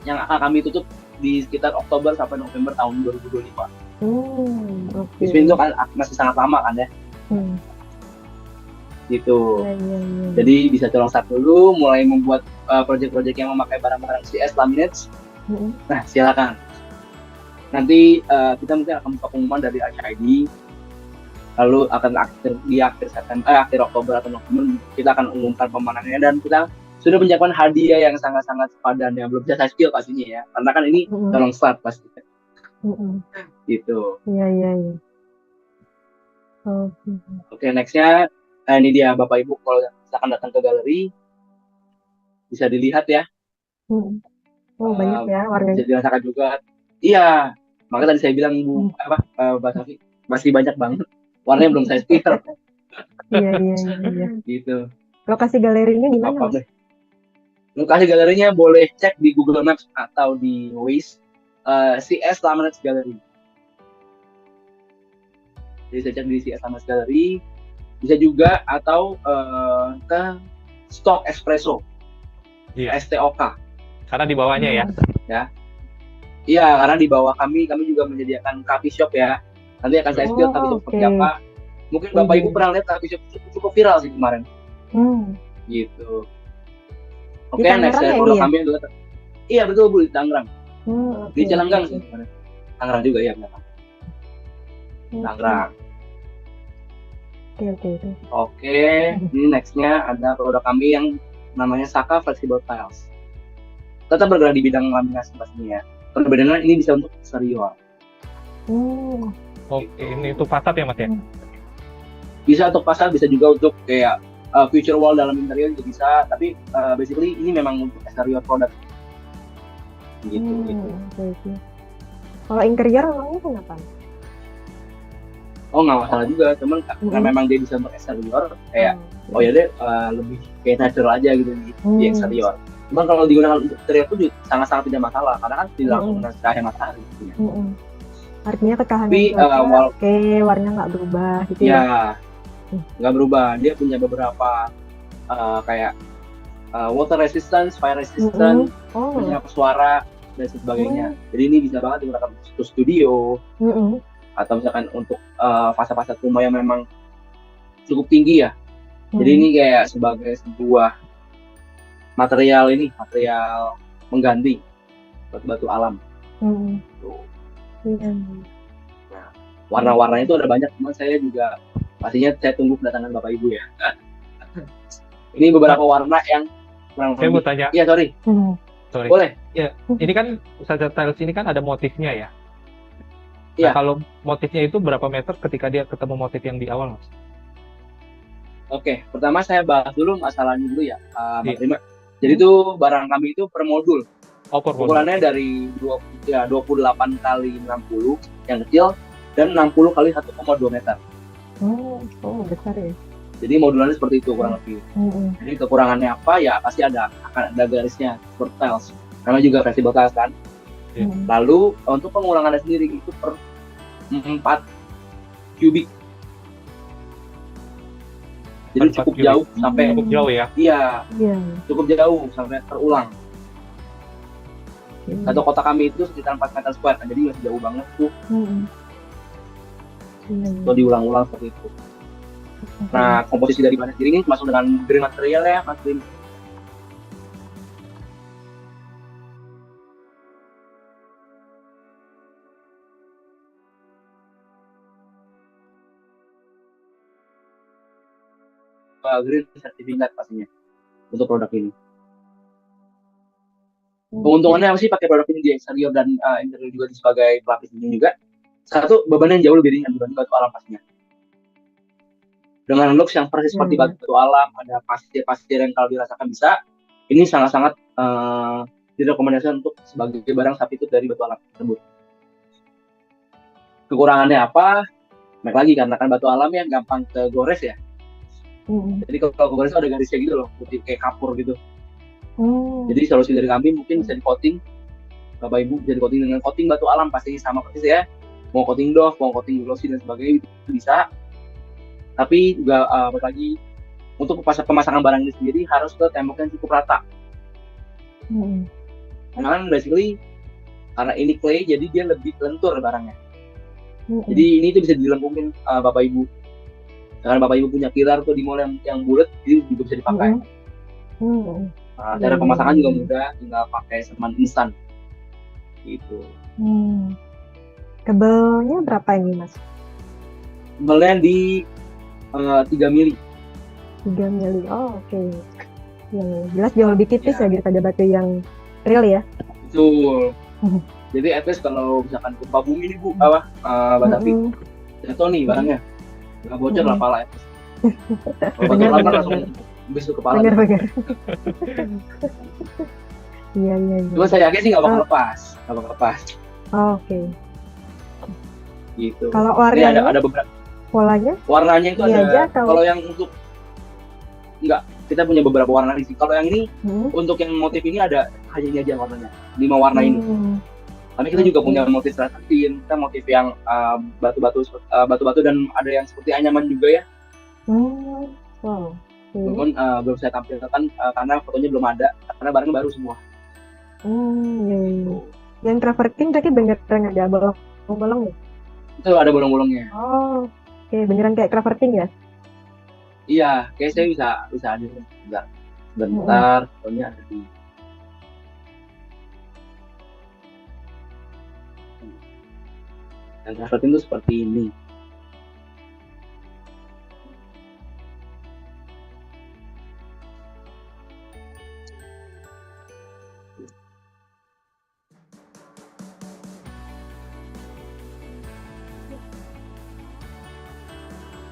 yang akan kami tutup di sekitar Oktober sampai November tahun 2025. Itu kan masih sangat lama kan ya. Gitu. Jadi bisa colong start dulu, mulai membuat project-project yang memakai barang-barang CS Laminates. Nah, silakan. Nanti kita mungkin akan buka pengumuman dari HID. Lalu akan akhir Oktober atau November kita akan umumkan pemenangnya, dan kita sudah menyiapkan hadiah yang sangat-sangat sepadan yang belum bisa saya spill pastinya ya. Karena kan ini colong start pasti. Gitu. Iya. Oke, nextnya ini dia Bapak Ibu, kalau misalkan datang ke galeri bisa dilihat ya. Banyak ya warnanya. Bisa dirasakan juga. Iya, makanya tadi saya bilang Mbak Safi masih banyak banget. Warnanya belum saya spill. Iya. Gitu. Lokasi galerinya di mana? Lokasi galerinya boleh cek di Google Maps atau di Waze. CS Laminates Gallery. Jadi saya cek di CS Laminates Gallery. Bisa juga atau ke Stock Espresso. STOK. Karena di bawahnya ya. Iya, karena di bawah kami juga menyediakan coffee shop ya. Nanti akan saya spill coffee shop seperti apa. Mungkin Bapak Ibu pernah lihat coffee shop cukup viral sih kemarin. Gitu. Oke, next dari produk kami adalah iya betul Bu, di Tangerang. Di Cilanggang sih. Tangerang juga ya, benar. Tangerang. Oke, ini nextnya ada produk kami yang namanya Saka Flexible Tiles. Tetap bergerak di bidang laminasi pastinya ya. Perbedaannya ini bisa untuk eksterior. Oke, ini untuk fasad ya Mas ya? Bisa untuk fasad, bisa juga untuk kayak future wall dalam interior juga bisa. Tapi basically ini memang untuk eksterior produk. Gitu. Kalau interior emangnya kenapa? Oh nggak masalah juga, cuman karena memang dia bisa bereksterior kayak oh ya deh lebih kayak natural aja gitu di eksterior. Cuman kalau digunakan untuk interior itu sangat-sangat tidak masalah karena kan tidak langsung kena cahaya matahari gitu ya. Artinya ketahanan Tapi cuaca oke, warnanya nggak berubah gitu ya? Ya nggak berubah. Dia punya beberapa kayak water resistance, fire resistance, punya suara dan sebagainya. Jadi ini bisa banget digunakan untuk studio atau misalkan untuk fase-fase rumah yang memang cukup tinggi ya. Jadi ini kayak sebagai sebuah material mengganti batu-batu alam. Nah, warna-warnanya itu ada banyak, teman saya juga pastinya saya tunggu kedatangan Bapak Ibu ya. Ini beberapa warna yang saya mau tanya. Iya, sorry. Boleh. Ya, ini kan Saja Tiles ini kan ada motifnya ya. Iya. Nah, kalau motifnya itu berapa meter ketika dia ketemu motif yang di awal, Mas? Oke, pertama saya bahas dulu masalahnya dulu ya, Mas Rima. Jadi itu barang kami itu per modul. Ukurannya dari 28 kali 60 yang kecil dan 60 kali 1,2 meter. Oh, besar ya. Jadi modulannya seperti itu kurang lebih. Jadi kekurangannya apa ya pasti akan ada garisnya seperti tiles. Karena juga flexible tiles kan. Lalu untuk pengurangannya sendiri itu per 4 kubik. Jadi cukup jauh sampai cukup jauh ya. Iya. Cukup jauh sampai terulang. Satu kotak kami itu sekitar 4 meter square, jadi masih jauh banget tuh. Kalau diulang-ulang seperti itu. Nah, komposisi dari bahan sendiri ini masuk dengan green material ya, Mas Green. Green sertifikat pastinya untuk produk ini. Keuntungannya apa sih pakai produk ini di eksterior dan interior juga sebagai pelapis dinding juga? Satu, bebannya jauh lebih ringan dibanding batu alam pastinya. Dengan looks yang persis seperti batu alam, ada pasir-pasir yang kalau dirasakan bisa, ini sangat-sangat direkomendasikan untuk sebagai barang substitute dari batu alam tersebut. Kekurangannya apa? Baik lagi karena kan batu alam yang gampang kegores ya. Jadi kalau kegores ada garisnya gitu loh, putih kayak kapur gitu. Jadi solusi dari kami mungkin bisa di coating, Bapak Ibu bisa di coating dengan coating batu alam pasti sama persis ya. Mau coating doff, mau coating glossy dan sebagainya itu bisa. Tapi juga balik lagi untuk pemasangan barang ini sendiri harus ke tembok yang cukup rata. Karena kan basically karena ini clay jadi dia lebih lentur barangnya. Jadi ini tuh bisa dilengkungin Bapak Ibu. Karena Bapak Ibu punya pilar tuh di mall yang bulat, itu juga bisa dipakai. Cara pemasangan juga mudah, tinggal pakai semen instan. Gitu. Tebelnya berapa ini, Mas? Tebelnya di 3 mili. 3 mili, oh oke. Yang jelas jauh lebih tipis ya daripada batu yang real ya. Betul. Jadi at least kalau misalkan gempa bumi ini Bu, Batapi, jatuh nih barangnya. Nggak bocor lah pala ya. Kalau bocor lah langsung bis ke kepala. Bener. Iya. Cuma saya yakin sih nggak bakal lepas. Oke. Gitu. Kalau warnanya ada beberapa. Polanya? Warnanya itu ada. Aja, kalau yang untuk kita punya beberapa warna sih. Kalau yang ini untuk yang motif ini ada hanya ini aja warnanya. 5 warna ini. Tapi kita juga punya motif serpentin, kita motif yang batu-batu dan ada yang seperti anyaman juga ya. Wow. Namun belum saya tampilkan karena fotonya belum ada, karena barangnya baru semua. Yang travertin tadi beneran ada bolong-bolong ya? Itu ada bolong-bolongnya. Oh, oke, beneran kayak travertin ya? Iya, kayak saya bisa ada. Bentar, fotonya ada di. Yang travertin itu seperti ini.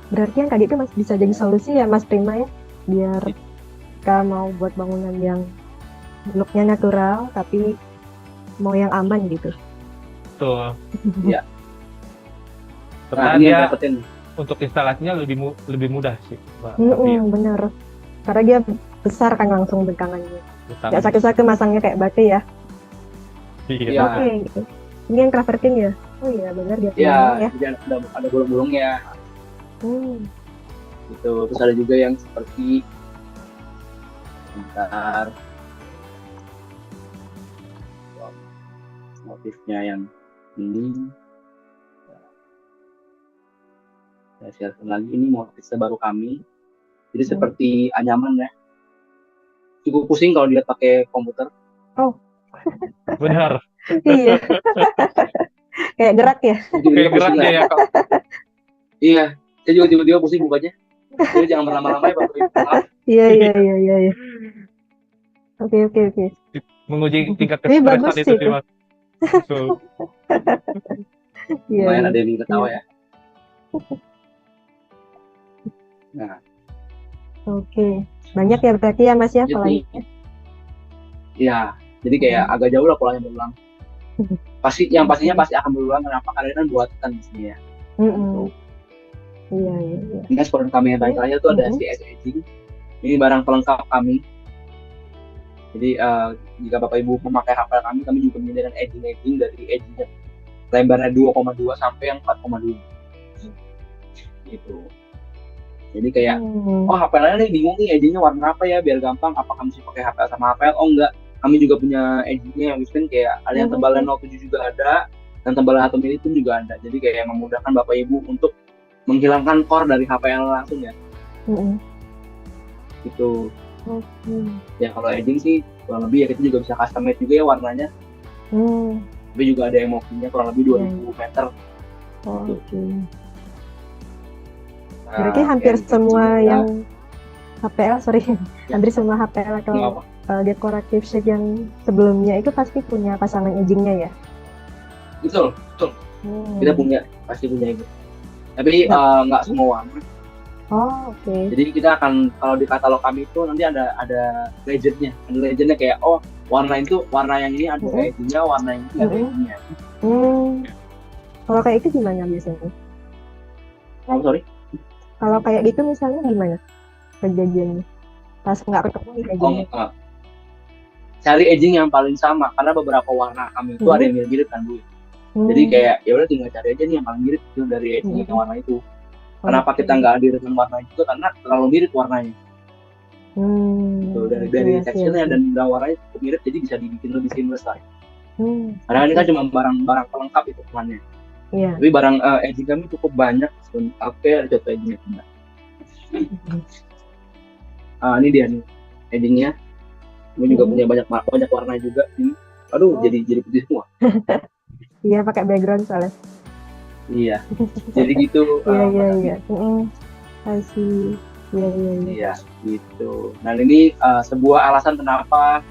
Berarti yang tadi itu masih bisa jadi solusi ya Mas Prima ya, biar kita mau buat bangunan yang looknya natural tapi mau yang aman gitu. Betul. Ya. Serta ini yang dia dapetin. untuk instalasinya lebih mudah sih, Mbak Raffi. Bener. Karena dia besar kan langsung bengkangannya. Utama. Nggak sakit-sakit masangnya kayak batu ya. Iya. Iya. Oke, gitu. Ini yang Craft King ya? Oh iya benar dia Iya, punya ya. jadi ada bolong-bolongnya gitu. Terus ada juga yang seperti bentar, motifnya yang ini. Saya share lagi, ini motif terbaru kami. Jadi seperti anyaman ya. Cukup pusing kalau dilihat pakai komputer. Oh. Benar. Iya. Kayak gerak ya. Kayak gerak dia ya kok. Iya, saya juga tiba-tiba pusing bukanya. Jadi jangan berlama-lama ya Bapak Ibu. Iya. Oke. Menguji tingkat Ini kestresen bagus itu sih sih, Mas. Betul. Lumayan Iya. ada yang ketawa ya. Nah, Oke. Banyak ya berarti ya Mas ya gitu. polanya. Iya, jadi kayak agak jauh lah polanya berulang. Pastinya pasti akan berulang. Kenapa? Karena kan buatan di sini ya. Gitu. Iya. Ini sponsor kami yang terakhir tuh ada CS Edging. Ini barang pelengkap kami. Jadi jika Bapak Ibu memakai HP kami juga menyediakan edging dari edgingnya lebarnya 2,2 sampai yang 4,2. Gitu. Jadi kayak HP lainnya nih bingung nih edgingnya warna apa ya biar gampang. Apakah mesti pakai HP sama HP? Oh enggak. Kami juga punya edgingnya yang mungkin kayak ada yang tebalnya 0,7 juga ada, dan tebalnya 1 mili pun juga ada. Jadi kayak memudahkan Bapak Ibu untuk menghilangkan core dari HP yang langsung ya. Gitu. Ya kalau edging sih kurang lebih ya kita juga bisa custom made juga ya warnanya. Tapi juga ada emojinya kurang lebih 2000 meter. Oke. Berarti hampir semua yang HPL, hampir semua HPL atau decorative shade yang sebelumnya itu pasti punya pasangan edgingnya ya? Betul. Kita pasti punya itu. Tapi nggak semua warna. Oh, oke. Jadi kita akan, kalau di katalog kami itu nanti ada legendnya. Ada legendnya kayak warna yang ini ada edgingnya, warna yang ini ada edgingnya. Kalau kayak itu gimana biasanya? Sorry? Kalau kayak gitu misalnya gimana kejadiannya? Pas nggak ketemu nih edgingnya? Cari edging yang paling sama, karena beberapa warna kami itu ada yang mirip-mirip kan Bu. Jadi kayak ya udah tinggal cari aja nih yang paling mirip itu dari edging yang warna itu. Kenapa kita nggak hadirkan warna juga? Karena terlalu mirip warnanya. Gitu, dari teksturnya dan warnanya cukup mirip, jadi bisa dibikin lebih seamless lah. Karena ini kan cuma barang pelengkap itu temannya. Iya. Tapi barang edging kami cukup banyak. Oke, ada contoh edgingnya. Ini dia nih edgingnya. Kami juga punya banyak warna juga. Ini, jadi putih semua. Iya, pakai background soalnya. Iya. Jadi gitu. Iya. Asih. Iya, gitu. Nah ini sebuah alasan kenapa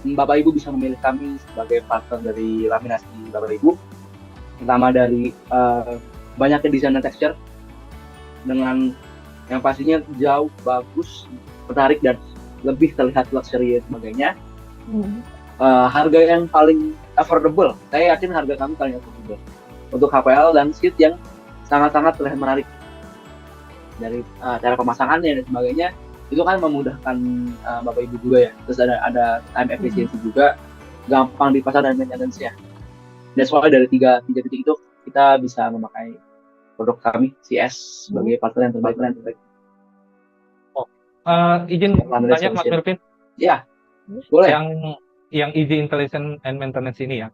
Bapak Ibu bisa memilih kami sebagai partner dari laminasi Bapak Ibu. Pertama dari banyaknya desain dan texture dengan yang pastinya jauh bagus, menarik dan lebih terlihat luxury dan sebagainya. Harga yang paling affordable, saya yakin harga kami paling affordable untuk HPL dan sheet yang sangat-sangat terlihat menarik dari cara pemasangannya dan sebagainya. Itu kan memudahkan Bapak Ibu juga ya. Terus ada time efficiency juga, gampang dipasang dan maintenance-nya. That's why dari tiga titik itu kita bisa memakai produk kami CS sebagai partner yang terbaik. Izin tanya Mas Melvin. Ya, boleh. Yang Easy Installation and Maintenance ini ya.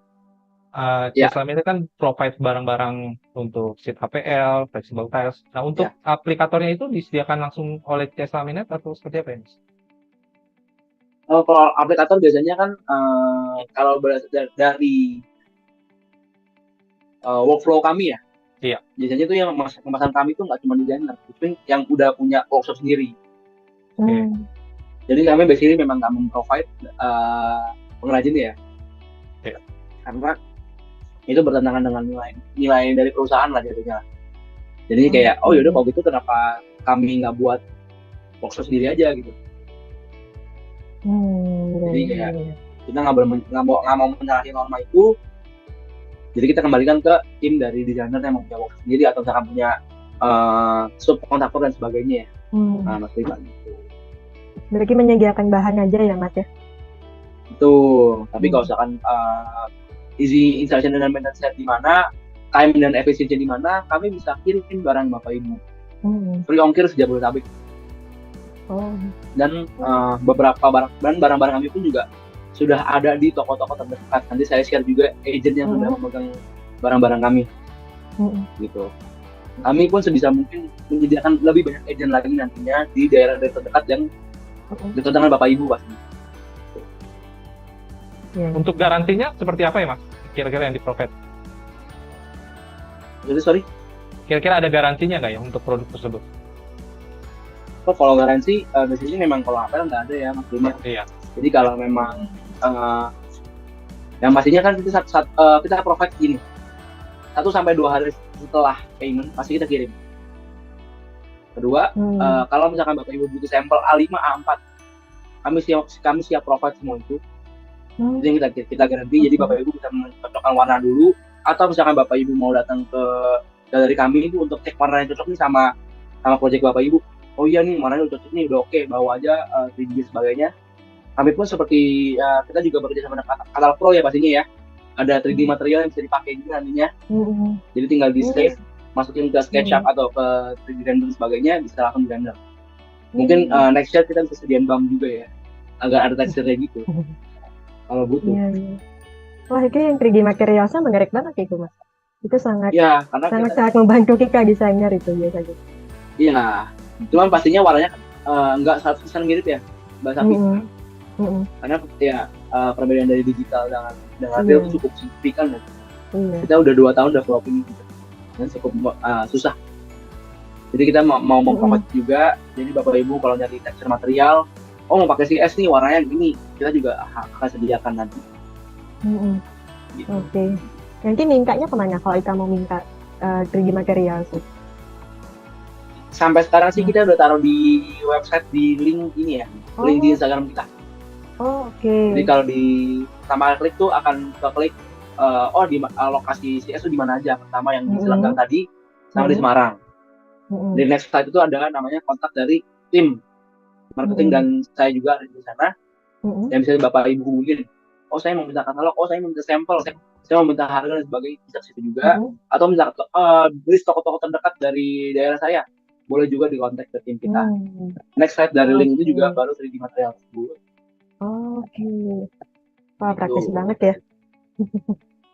Selama ini kan provide barang-barang untuk sheet HPL, flexible tiles. Nah, untuk aplikatornya itu disediakan langsung oleh CS Laminate atau seperti apa ya, Mas? Kalau aplikator biasanya kan kalau dari workflow kami ya. Iya. Biasanya tuh yang pemasangan kami tuh nggak cuma desainer, tapi yang udah punya workshop sendiri. Jadi kami basically memang nggak memprovide pengrajin ya. Karena itu bertentangan dengan nilai dari perusahaan lah jadinya. Jadi kayak yaudah kalau gitu kenapa kami nggak buat workshop sendiri aja gitu. Jadi kayak kita nggak mau menyalahi norma itu. Jadi kita kembalikan ke tim dari desainer yang punya workshop sendiri atau misalkan punya subkontraktor dan sebagainya ya. Nah, Mas Rima gitu. Berarti menyediakan bahan aja ya Mas ya? Betul. Tapi kalau misalkan easy installation dan maintenance di mana, time dan efisiensi di mana, kami bisa kirim barang Bapak Ibu. Free ongkir sejabodetabek. Dan beberapa barang-barang kami pun juga sudah ada di toko-toko terdekat. Nanti saya share juga agent yang sudah memegang barang-barang kami. Gitu. Kami pun sebisa mungkin menyediakan lebih banyak agent lagi nantinya di daerah-daerah terdekat yang dekat dengan Bapak Ibu pasti. Untuk garansinya seperti apa ya Mas? Kira-kira yang di-provide? Sorry? Kira-kira ada garansinya nggak ya untuk produk tersebut? Kalau garansi, biasanya memang kalau apel nggak ada ya Mas Rima. Iya. Jadi kalau memang yang pastinya kan kita provide gini, 1-2 hari setelah payment pasti kita kirim. Kedua, kalau misalkan Bapak Ibu butuh sampel A5, A4, kami siap provide semua itu. Jadi kita garansi. Jadi Bapak Ibu bisa mencocokkan warna dulu, atau misalkan Bapak Ibu mau datang ke galeri kami itu untuk cek warna yang cocok nih sama proyek Bapak Ibu. Oh iya nih warnanya udah cocok nih, udah oke, bawa aja 3D sebagainya. Kami pun seperti kita juga bekerja sama dengan Katal Pro ya pastinya ya. Ada 3D material yang bisa dipakai juga nantinya. Jadi tinggal di save, masukin ke SketchUp atau ke 3D render sebagainya, bisa langsung di render. Mungkin next year kita bisa sediain BAM juga ya, agar ada teksturnya gitu. Kalau butuh. Wah itu yang 3D materialnya menarik banget itu Mas. Itu sangat sangat membantu kita desainer itu biasanya. Iya, cuman pastinya warnanya nggak 100% mirip ya, Mbak Safi. Karena ya perbedaan dari digital dengan real itu cukup signifikan kan. Kita udah 2 tahun udah developing gitu. Dan cukup susah. Jadi kita mau memprovide juga. Jadi Bapak Ibu kalau nyari tekstur material, mau pakai CS nih warnanya gini, kita juga akan sediakan nanti. Gitu. Oke. Nanti mintanya kemana kalau kita mau minta 3D material sih? Sampai sekarang sih kita udah taruh di website, di link ini ya, link di Instagram kita. Jadi kalau di pertama klik tuh akan klik di lokasi CS itu di mana aja. Pertama yang di Selanggang tadi sama di Semarang. Di next slide itu ada namanya kontak dari tim marketing dan saya juga ada di sana. Yang bisa Bapak Ibu hubungin. Oh saya mau minta katalog, saya mau minta sampel, saya mau minta harga dan sebagainya, bisa situ juga. Atau misalnya list toko-toko terdekat dari daerah saya, boleh juga dikontak ke tim kita. Next slide dari link itu juga baru 3D material tersebut. Wah praktis banget ya.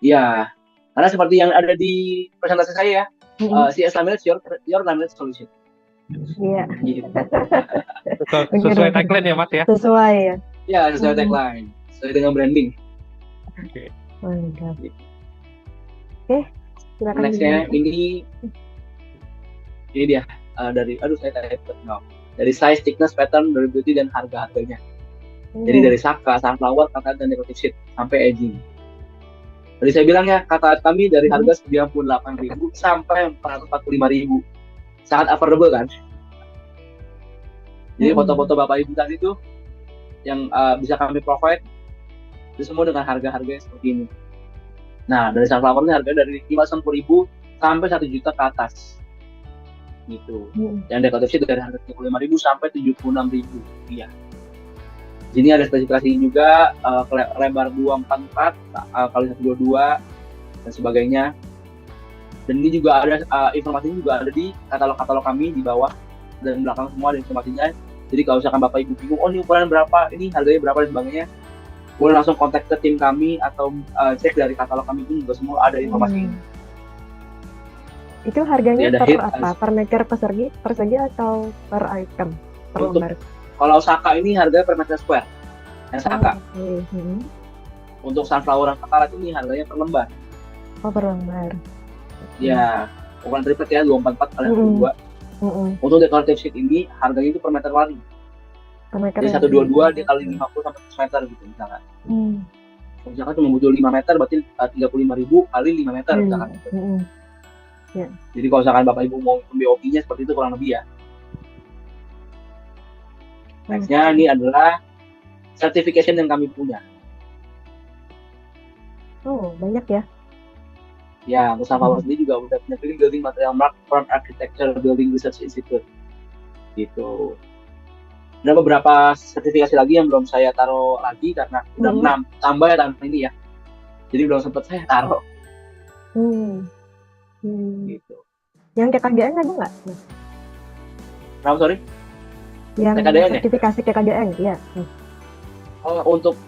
Iya, karena seperti yang ada di presentasi saya ya, CS Laminates your laminate solution. Iya. Gitu. Sesuai tagline ya Mas ya? Sesuai ya? Iya, sesuai tagline, sesuai dengan branding. Mantap. Silakan. Nextnya ini dia dari dari size, thickness, pattern, durability dan harga-harganya. Jadi dari Saka, Sunflower, kata dan decorative sheet sampai edging. Tadi saya bilang ya, kata kami dari harga 98.000 sampai 445.000. Sangat affordable kan? Jadi foto-foto Bapak Ibu tadi itu yang bisa kami provide itu semua dengan harga-harga seperti ini. Nah, dari Sunflower ini harga dari 590.000 sampai 1 juta ke atas. Gitu. Yang decorative sheet dari harga 35.000 sampai 76.000 rupiah. Jadi ada spesifikasi juga lebar 244 kali 122 dan sebagainya. Dan ini juga ada informasinya juga ada di katalog kami di bawah dan belakang semua ada informasinya. Jadi kalau misalkan Bapak Ibu bingung, ini ukuran berapa, ini harganya berapa dan sebagainya, boleh langsung kontak ke tim kami atau cek dari katalog kami pun juga semua ada informasi ini. Itu harganya per meter persegi atau per item? Per lembar? Kalau Saka ini harganya per meter square, yang Saka. Untuk Sunflower dan Katarat ini harganya per lembar. Per lembar. Ya, ukuran triplet ya 244 kali 122. Untuk decorative sheet ini harganya itu per meter kali. Jadi 122 dia kali 50 sampai 100 meter gitu misalkan. Misalkan cuma butuh 5 meter berarti 35.000 kali 5 meter misalkan. Jadi kalau misalkan Bapak Ibu mau BOP-nya seperti itu kurang lebih ya. Nextnya ini adalah certification yang kami punya. Banyak ya. Ya, Mustafa sendiri juga udah punya Green Building Material Mark from Architecture Building Research Institute gitu. Ada beberapa sertifikasi lagi yang belum saya taruh lagi karena udah tambah ya tahun ini ya. Jadi belum sempat saya taruh. Gitu. Yang KKDN ada nggak? Kenapa, sorry? Yang TKDN sertifikasi KKDN, ya. Untuk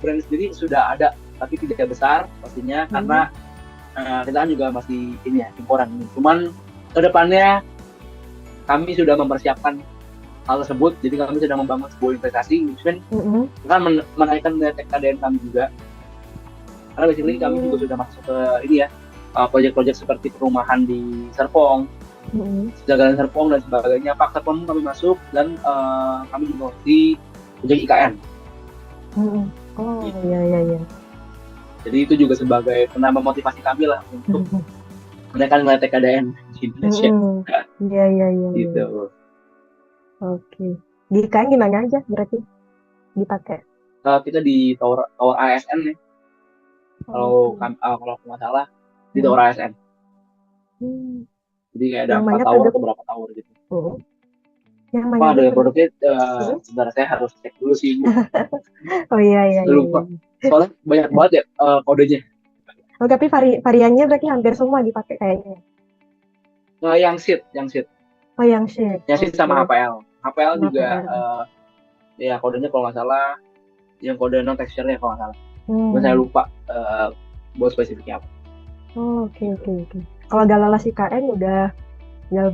brand sendiri sudah ada, tapi tidak besar pastinya karena kita kan juga masih ini ya, imporan ini. Cuman kedepannya kami sudah mempersiapkan hal tersebut, jadi kami sedang membangun sebuah investasi, mungkin akan menaikkan nilai TKDN kami juga. Karena basically kami juga sudah masuk ke ini ya, proyek-proyek seperti perumahan di Serpong, jagalan Serpong dan sebagainya. Pak Serpong kami masuk dan kami juga di proyek IKN. Oh iya. Jadi itu juga sebagai penambah motivasi kami lah untuk menaikkan nilai TKDN di Indonesia. Iya. Gitu. Oke. Di IKN gimana aja berarti dipakai? Kita di tower ASN ya. Kalau nggak salah di tower ASN. Jadi kayak ada 4 tower atau berapa tower gitu. Yang ada produknya, sebentar saya harus cek dulu sih. Oh iya. Lupa. Soalnya banyak banget ya kodenya. Oh, tapi variannya berarti hampir semua dipakai kayaknya. Yang sheet. Oh, yang sheet. Yang sheet sama HPL. HPL juga ya kodenya kalau nggak salah yang kode non texture-nya kalau nggak salah. Saya lupa buat spesifiknya apa. Oh, oke. Kalau Galalas IKN udah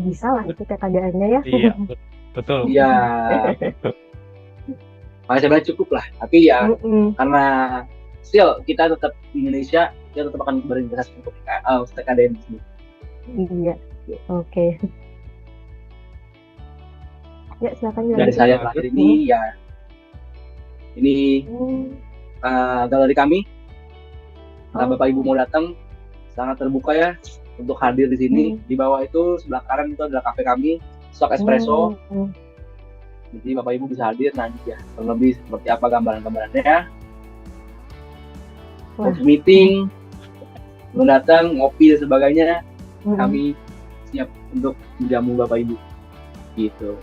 bisa lah itu TKDN-nya ya. Iya, betul. Iya. Makanya saya bilang cukup lah. Tapi ya karena still kita tetap di Indonesia, kita tetap akan berinvestasi untuk TKDN di sini. Iya. Oke. Ya, silakan. Dari saya terakhir ini ya. Ini galeri kami. Kalau Bapak Ibu mau datang, sangat terbuka ya untuk hadir di sini. Di bawah itu sebelah kanan itu adalah kafe kami, Stock Espresso. Jadi Bapak Ibu bisa hadir nanti ya, terlebih seperti apa gambaran-gambarannya. Meeting, mendatang, ngopi dan sebagainya, kami siap untuk menjamu Bapak Ibu. Gitu.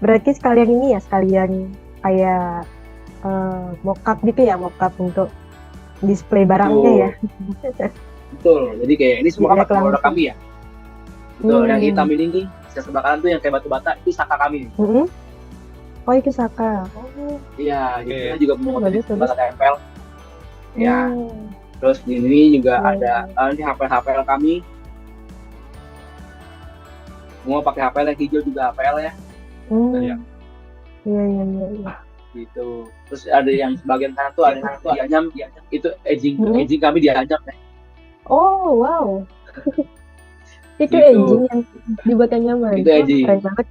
Berarti sekalian ini ya, kayak mock-up gitu ya, mock-up untuk display barangnya ya. Betul, jadi kayak ini semua produk kami ya. Betul, yang hitam ini sisa sebelah kanan tuh yang kayak batu bata, itu saka kami. Oh, itu saka. Iya, kita juga punya bata tempel. Ya, terus ini juga ada ini HPL kami. Semua pakai HPL yang hijau juga HPL ya. Iya. Gitu. Terus ada yang sebagian kanan tuh ada dianyam, itu edging kami dianyam ya. Oh, wow. Itu edging yang dibuat nyaman. Itu edging. Keren banget.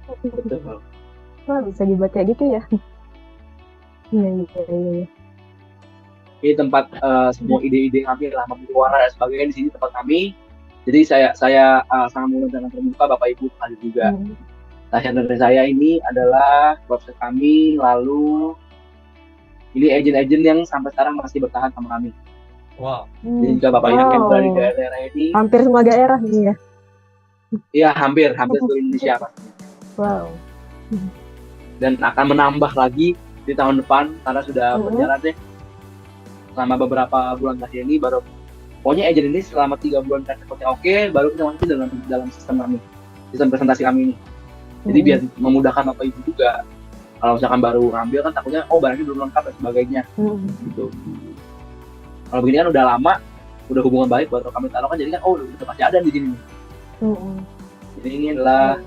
Wah, bisa dibuat kayak gitu ya. Iya. Ini tempat semua ide-ide kami lah, memiliki warna dan sebagainya di sini tempat kami. Jadi saya sangat mengundang dan terbuka Bapak Ibu hadir juga. Channel dari saya ini adalah website kami, lalu ini agent-agent yang sampai sekarang masih bertahan sama kami. Wow. Jadi jika Bapak Ibu yang berada di daerah ini, hampir semua daerah nih ya. Iya, hampir seluruh Indonesia pastinya. Wow. Dan akan menambah lagi di tahun depan karena sudah berjalan deh. Selama beberapa bulan terakhir ini baru pokoknya agent ini selama 3 bulan terakhir oke, baru kita masuk dalam sistem kami, sistem presentasi kami ini. Jadi biar memudahkan Bapak Ibu juga. Kalau misalkan baru ngambil kan takutnya barangnya belum lengkap dan sebagainya. Gitu. Kalau begini kan udah lama, udah hubungan baik buat kami taruh kan, jadi kan udah pasti ada di sini. Jadi ini adalah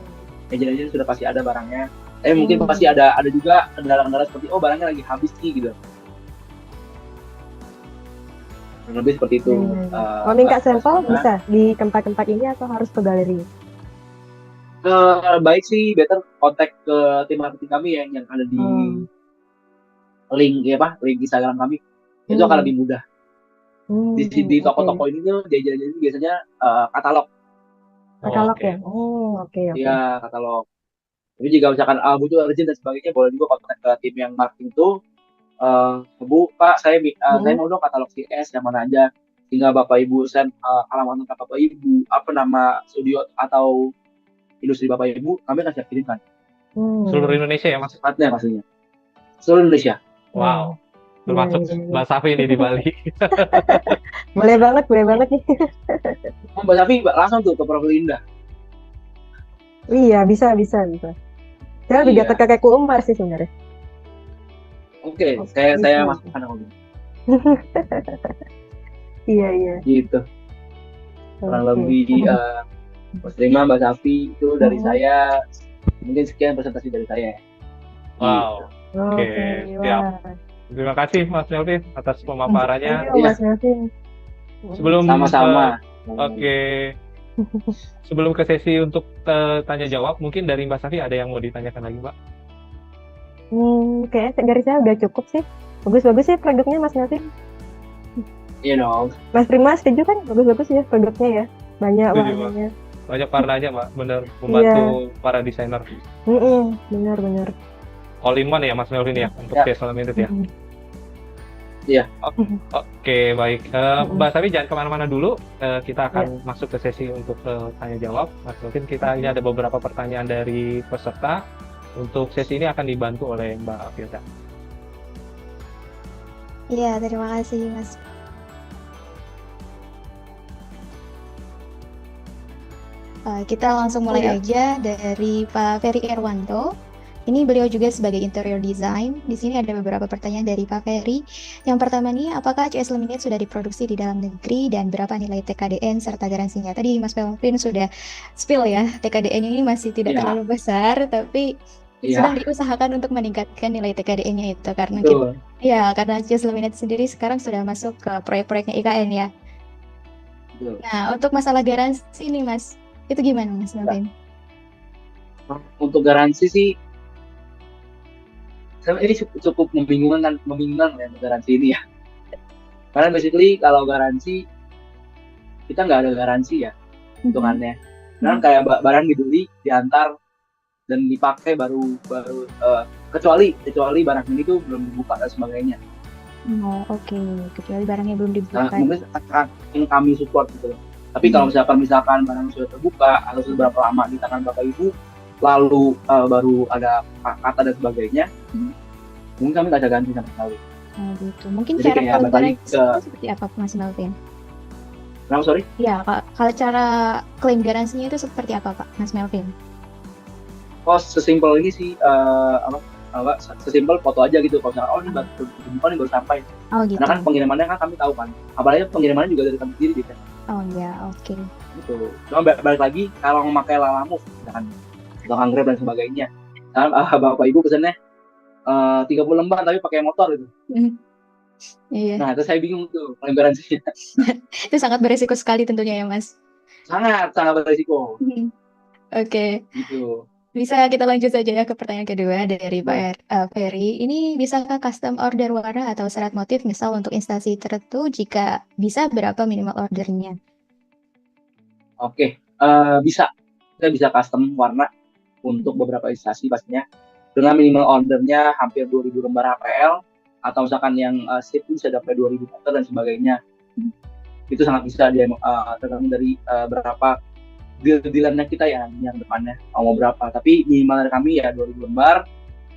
agent sudah pasti ada barangnya. Mungkin pasti ada juga kendala-kendala seperti barangnya lagi habis nih gitu. Lebih seperti itu. Kalau minta sampel bisa di tempat-tempat ini atau harus ke galeri? Baik sih, better kontak ke tim marketing kami yang ada di link Instagram kami. Itu akan lebih mudah. Di toko-toko ini tuh jajan-jajan biasanya katalog. Katalog ya? Oke. Iya, katalog. Tapi jika misalkan butuh urgent dan sebagainya, boleh juga kontak ke tim yang marketing tuh. Bu, Pak, saya mau dong katalog CS yang mana aja. tinggal Bapak Ibu send alamat lengkap Bapak Ibu, apa nama studio atau industri Bapak Ibu, kami akan siap kirimkan. Seluruh Indonesia ya Mas? Pastinya. Seluruh Indonesia. Wow. Termasuk Mbak Safi nih di Bali. Boleh banget nih. Mbak Safi langsung tuh ke Provinda. Iya, bisa. Saya lebih dekat kakekku Umar sih sebenarnya. Oke, saya masukkan aku. Iya. Gitu. Kurang lebih Mas Rima, Mbak Safi itu dari saya. Mungkin sekian presentasi dari saya. Wow. Oke, siap. Terima kasih Mas Melvin atas pemaparannya. Mas Melvin. Sebelum sama-sama. Oke. Sebelum ke sesi untuk tanya jawab, mungkin dari Mbak Safi ada yang mau ditanyakan lagi, Mbak? Kayaknya dari saya udah cukup sih. Bagus sih produknya Mas Melvin. Iya dong. Mas Prima setuju kan? Bagus ya produknya ya. Banyak warnanya. Banyak warnanya, Mbak. Bener membantu para desainer. Benar. All in one ya Mas Melvin ya untuk CS Limited ya. Iya. Oke, baik. Mbak Safi jangan kemana-mana dulu. Kita akan masuk ke sesi untuk tanya jawab. Mas Melvin, ini ada beberapa pertanyaan dari peserta. Untuk sesi ini akan dibantu oleh Mbak Firda. Iya, terima kasih Mas. Kita langsung mulai aja dari Pak Ferry Erwanto. Ini beliau juga sebagai interior design. Di sini ada beberapa pertanyaan dari Pak Ferry. Yang pertama nih, apakah CS Laminate sudah diproduksi di dalam negeri dan berapa nilai TKDN serta garansinya? Tadi Mas Melvin sudah spill ya, TKDN ini masih tidak terlalu besar, tapi sedang diusahakan untuk meningkatkan nilai TKDN-nya itu karena karena CS Laminate sendiri sekarang sudah masuk ke proyek-proyeknya IKN ya. Nah, untuk masalah garansi nih Mas, itu gimana Mas Melvin? Untuk garansi sih ini cukup membingungkan ya garansi ini ya. Karena basically kalau garansi kita nggak ada garansi ya hitungannya. Karena kayak barang dibeli, diantar dan dipakai baru kecuali barang ini tuh belum dibuka dan sebagainya. Oke. Kecuali barangnya belum dibuka. Nah, mungkin akan kami support gitu. Tapi kalau misalkan barang sudah terbuka atau sudah berapa lama di tangan Bapak Ibu, lalu baru ada kata dan sebagainya, mungkin kami nggak ada ganti sama sekali. Gitu. Mungkin jadi cara klaim garansi itu seperti apa Mas Melvin? Kenapa, sorry? Ya, kalau cara klaim garansinya itu seperti apa Pak Mas Melvin? Sesimpel ini sih sesimpel foto aja gitu. Kalau misalnya ini baru sampai. Gitu. Karena kan pengirimannya kan kami tahu kan. Apalagi pengirimannya juga dari kami sendiri gitu. Oke. Gitu. Cuma balik lagi kalau memakai Lalamove, misalkan Grab dan sebagainya. Bapak Ibu pesannya 30 lembar tapi pakai motor gitu. Iya. Nah, itu saya bingung tuh klaim garansinya. Itu sangat beresiko sekali tentunya ya Mas. Sangat beresiko. Oke. Gitu. Bisa kita lanjut saja ya ke pertanyaan kedua dari Pak Ferry. Ini bisakah custom order warna atau serat motif misal untuk instansi tertentu? Jika bisa, berapa minimal ordernya? Oke, bisa. Kita bisa custom warna untuk beberapa instansi pastinya. Dengan minimal ordernya hampir 2.000 lembar HPL. Atau misalkan yang sheet bisa sampai 2.000 meter dan sebagainya. Itu sangat bisa tergantung dari berapa deal-dealannya kita ya yang depannya mau berapa, tapi minimal dari kami ya 2.000 lembar,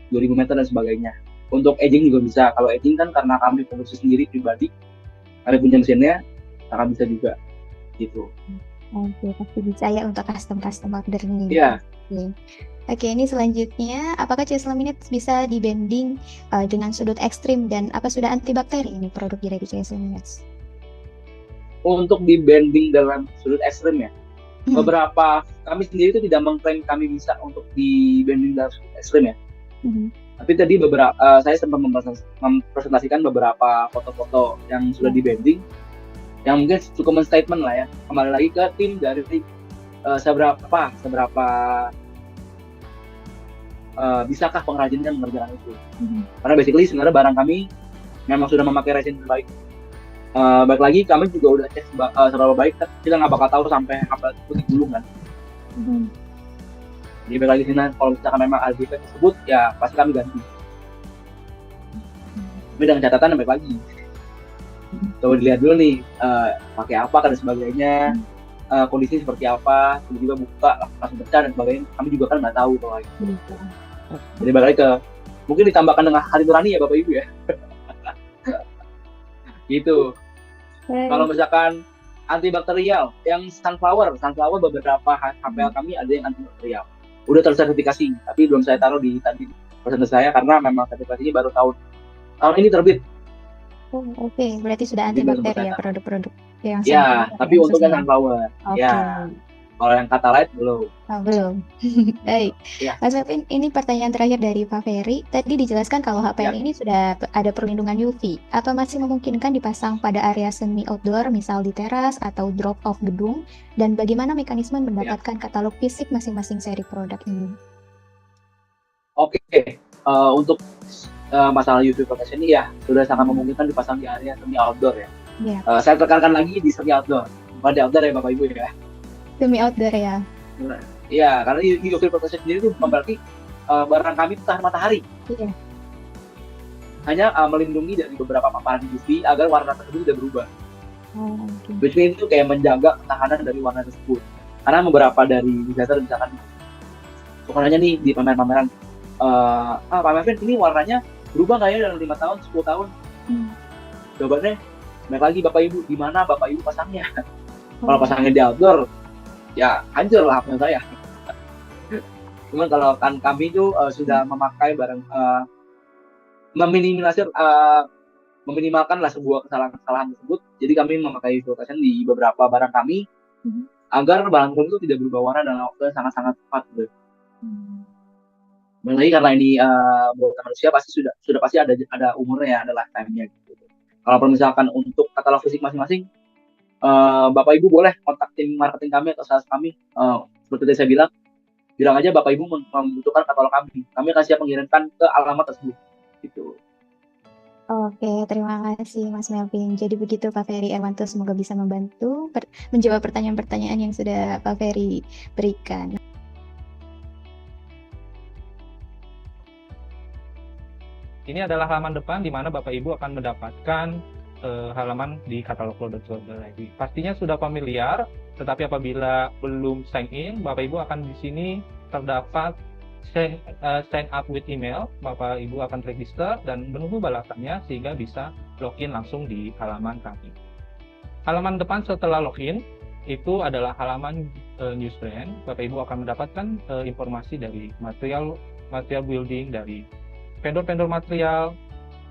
2.000 meter dan sebagainya. Untuk edging juga bisa. Kalau edging kan karena kami produksi sendiri pribadi, kami punya mesinnya, akan bisa juga gitu. Oke, pasti bisa ya untuk custom order ini. Iya. Oke, ini selanjutnya, apakah CS Laminate bisa dibanding dengan sudut ekstrim dan apa sudah antibakteri ini produk dari CS Laminate? Untuk dibanding dalam sudut ekstrim ya, beberapa kami sendiri itu tidak mengklaim kami bisa untuk dibanding dalam sudut ekstrim ya. Tapi tadi saya sempat mempresentasikan beberapa foto-foto yang sudah dibanding, yang mungkin cukup men-statement lah ya. Kembali lagi ke tim dari seberapa bisakah pengrajin yang mengerjakan itu. Karena basically sebenarnya barang kami memang sudah memakai resin terbaik. Baik lagi kami juga udah cek seberapa baik, kita nggak bakal tahu sampai apa itu digulung kan. Jadi baik lagi sini kalau misalkan memang ada defect tersebut ya pasti kami ganti. Tapi dengan catatan baik lagi Coba dilihat dulu nih, pakai apa dan sebagainya, kondisi seperti apa, tiba-tiba buka langsung pecah dan sebagainya. Kami juga kan nggak tahu kalau itu. Jadi balik lagi ke mungkin ditambahkan dengan hati nurani ya Bapak Ibu ya. Gitu. Kalau misalkan antibakterial yang sunflower beberapa HPL kami ada yang antibakterial. Udah tersertifikasi, tapi belum saya taruh di tadi presentasi saya karena memang sertifikasinya baru tahun ini terbit. Oke. Berarti sudah antibakteri ya produk-produk yang Ya, sunflower tapi yang untuk yang khususnya. sunflower. Oke. Ya, kalau yang kata lain belum. Oh, belum. Baik. Ya. Mas Melvin, ini pertanyaan terakhir dari Pak Ferry. Tadi dijelaskan kalau HPL ini sudah ada perlindungan UV atau masih memungkinkan dipasang pada area semi outdoor, misal di teras atau drop off gedung, dan bagaimana mekanisme mendapatkan katalog fisik masing-masing seri produk ini? Oke, untuk masalah UV protection ini ya sudah sangat memungkinkan dipasang di area semi outdoor ya. Saya tekankan lagi di semi outdoor, bukan di outdoor ya Bapak Ibu ya. Semi outdoor ya. Iya, karena UV protection sendiri itu berarti barang kami tahan matahari. Iya. Hanya melindungi dari beberapa paparan UV agar warna tersebut tidak berubah. Which means itu kayak menjaga ketahanan dari warna tersebut. Karena beberapa dari desainer misalkan warnanya nih di pameran-pameran, Pak Melvin ini warnanya berubah nggak ya dalam 5 tahun, 10 tahun? Jawabannya, balik lagi Bapak Ibu, di mana Bapak Ibu pasangnya? Kalau pasangnya di outdoor, ya hancur lah HP saya. Cuman kalau kan kami itu sudah memakai barang meminimalkan lah sebuah kesalahan tersebut. Jadi kami memakai protection di beberapa barang kami agar barang tersebut tidak berubah warna dalam waktu yang sangat-sangat cepat. Lagi karena ini buatan manusia pasti sudah pasti ada umurnya, ada lifetime-nya gitu. Kalau misalkan untuk katalog fisik masing-masing, Bapak Ibu boleh kontak tim marketing kami atau sales kami. Seperti tadi saya bilang aja Bapak Ibu membutuhkan katalog kami akan siap mengirimkan ke alamat tersebut gitu. Oke, terima kasih Mas Melvin. Jadi begitu Pak Ferry Erwanto, semoga bisa membantu menjawab pertanyaan-pertanyaan yang sudah Pak Ferry berikan. Ini adalah halaman depan di mana Bapak Ibu akan mendapatkan halaman di katalog produk lagi. Pastinya sudah familiar, tetapi apabila belum sign in, Bapak Ibu akan di sini terdapat sign up with email. Bapak Ibu akan register dan menunggu balasannya sehingga bisa login langsung di halaman kami. Halaman depan setelah login itu adalah halaman news brand. Bapak Ibu akan mendapatkan informasi dari material building dari vendor-vendor material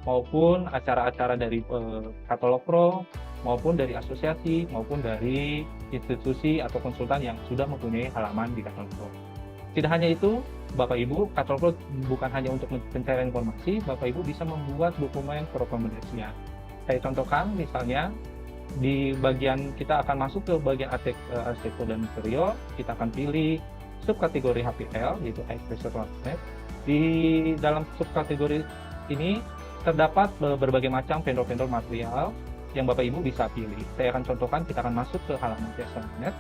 maupun acara-acara dari Katalog Pro maupun dari asosiasi maupun dari institusi atau konsultan yang sudah mempunyai halaman di Katalog Pro. Tidak hanya itu, Bapak Ibu, Katalog Pro bukan hanya untuk pencarian informasi, Bapak Ibu bisa membuat dokumen rekomendasinya. Saya contohkan misalnya di bagian kita akan masuk ke bagian arsitektur dan interior, kita akan pilih subkategori HPL yaitu High Pressure Magnet. Di dalam subkategori ini terdapat berbagai macam vendor-vendor material yang Bapak Ibu bisa pilih. Saya akan contohkan, kita akan masuk ke halaman Tesla Laminate.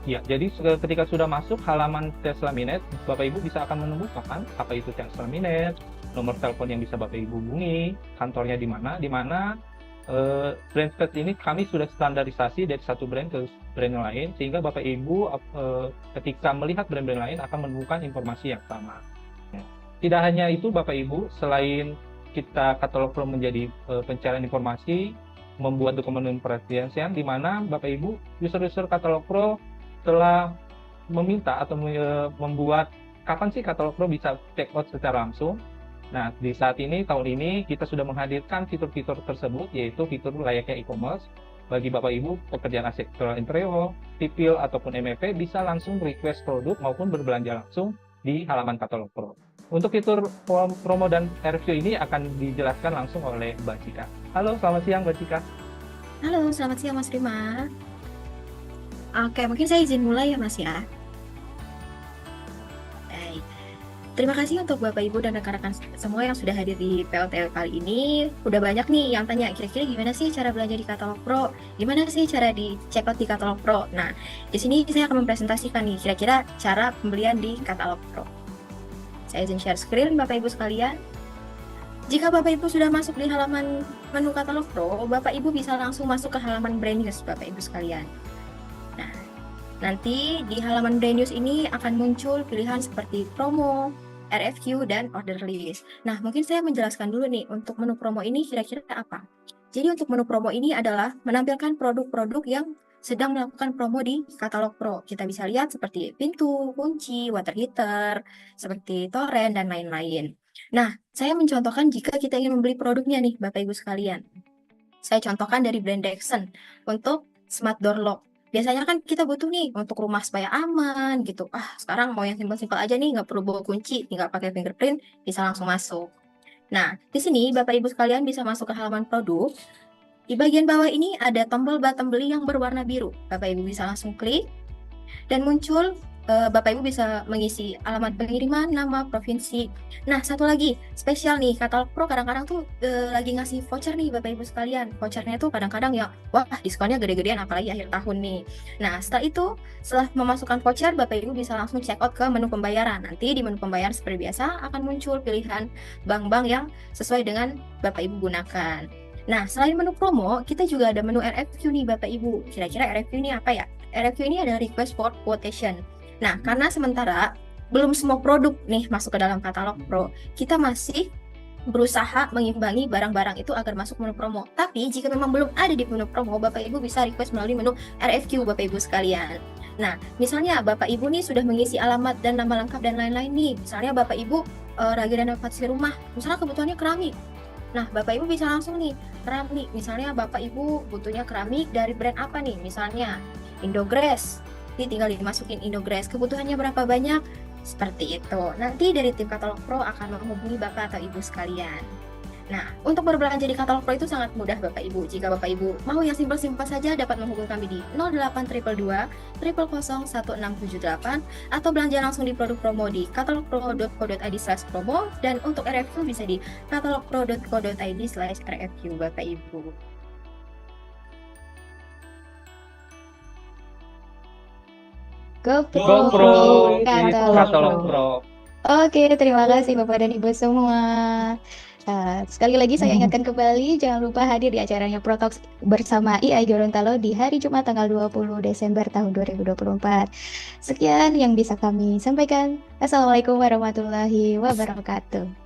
Ya, jadi ketika sudah masuk halaman Tesla Laminate, Bapak Ibu bisa akan menemukan apa itu Tesla Laminate, nomor telepon yang bisa Bapak Ibu hubungi, kantornya di mana brand spec ini kami sudah standarisasi dari satu brand ke brand lain, sehingga Bapak Ibu ketika melihat brand-brand lain akan menemukan informasi yang sama. Tidak hanya itu Bapak Ibu, selain kita Katalog Pro menjadi pencarian informasi, membuat dokumen perhatian di mana Bapak Ibu user-user Katalog Pro telah meminta atau membuat kapan sih Katalog Pro bisa check out secara langsung. Nah, di saat ini, tahun ini kita sudah menghadirkan fitur-fitur tersebut, yaitu fitur layaknya e-commerce. Bagi Bapak Ibu pekerjaan arsitektural interior, sipil ataupun MEP bisa langsung request produk maupun berbelanja langsung di halaman Katalog Pro. Untuk fitur promo dan review ini akan dijelaskan langsung oleh Mbak Cika. Halo, selamat siang Mbak Cika. Halo, selamat siang Mas Rima. Oke, mungkin saya izin mulai ya Mas ya. Baik. Terima kasih untuk Bapak Ibu dan rekan-rekan semua yang sudah hadir di PLTL kali ini. Udah banyak nih yang tanya, kira-kira gimana sih cara belanja di Katalog Pro? Gimana sih cara di check out di Katalog Pro? Nah, di sini saya akan mempresentasikan nih kira-kira cara pembelian di Katalog Pro. Saya izin share screen Bapak Ibu sekalian. Jika Bapak Ibu sudah masuk di halaman menu katalog Pro, Bapak Ibu bisa langsung masuk ke halaman brand news Bapak Ibu sekalian. Nah, nanti di halaman brand news ini akan muncul pilihan seperti promo, RFQ, dan order list. Nah, mungkin saya menjelaskan dulu nih untuk menu promo ini kira-kira apa. Jadi untuk menu promo ini adalah menampilkan produk-produk yang sedang melakukan promo di katalog Pro. Kita bisa lihat seperti pintu, kunci, water heater, seperti torrent, dan lain-lain. Nah, saya mencontohkan jika kita ingin membeli produknya nih, Bapak Ibu sekalian. Saya contohkan dari brand Dexon untuk smart door lock. Biasanya kan kita butuh nih untuk rumah supaya aman gitu. Sekarang mau yang simpel-simpel aja nih, nggak perlu bawa kunci, tinggal pakai fingerprint, bisa langsung masuk. Nah, di sini Bapak Ibu sekalian bisa masuk ke halaman produk. Di bagian bawah ini ada tombol button beli yang berwarna biru. Bapak Ibu bisa langsung klik dan muncul Bapak Ibu bisa mengisi alamat pengiriman, nama, provinsi. Nah, satu lagi, spesial nih, Katalog Pro kadang-kadang tuh lagi ngasih voucher nih Bapak Ibu sekalian. Vouchernya tuh kadang-kadang ya, wah diskonnya gede-gedean apalagi akhir tahun nih. Nah, setelah memasukkan voucher, Bapak Ibu bisa langsung check out ke menu pembayaran. Nanti di menu pembayaran seperti biasa akan muncul pilihan bank-bank yang sesuai dengan Bapak Ibu gunakan. Nah, selain menu promo, kita juga ada menu RFQ nih Bapak Ibu. Kira-kira RFQ ini apa ya? RFQ ini adalah request for quotation. Nah, karena sementara belum semua produk nih masuk ke dalam katalog Pro, kita masih berusaha mengimbangi barang-barang itu agar masuk menu promo. Tapi jika memang belum ada di menu promo, Bapak Ibu bisa request melalui menu RFQ Bapak Ibu sekalian. Nah, misalnya Bapak Ibu nih sudah mengisi alamat dan nama lengkap dan lain-lain nih. Misalnya Bapak Ibu lagi renovasi rumah, misalnya kebutuhannya keramik. Nah, Bapak Ibu bisa langsung nih, keramik. Misalnya Bapak Ibu butuhnya keramik dari brand apa nih? Misalnya Indogress. Jadi tinggal dimasukin Indogress. Kebutuhannya berapa banyak? Seperti itu. Nanti dari tim Katalog Pro akan menghubungi Bapak atau Ibu sekalian. Nah, untuk berbelanja di Katalog Pro itu sangat mudah Bapak Ibu. Jika Bapak Ibu mau yang simpel-simpel saja dapat menghubungi kami di 0822 001678 atau belanja langsung di produk promo di katalogpro.co.id/promo dan untuk RFQ bisa di katalogpro.co.id/RFQ Bapak Ibu. GoPro Katalog Pro. Oke, terima kasih Bapak dan Ibu semua. Sekali lagi saya ingatkan kembali, jangan lupa hadir di acaranya Protalks bersama IAI Gorontalo di hari Jumat tanggal 20 Desember tahun 2024. Sekian yang bisa kami sampaikan. Assalamualaikum warahmatullahi wabarakatuh.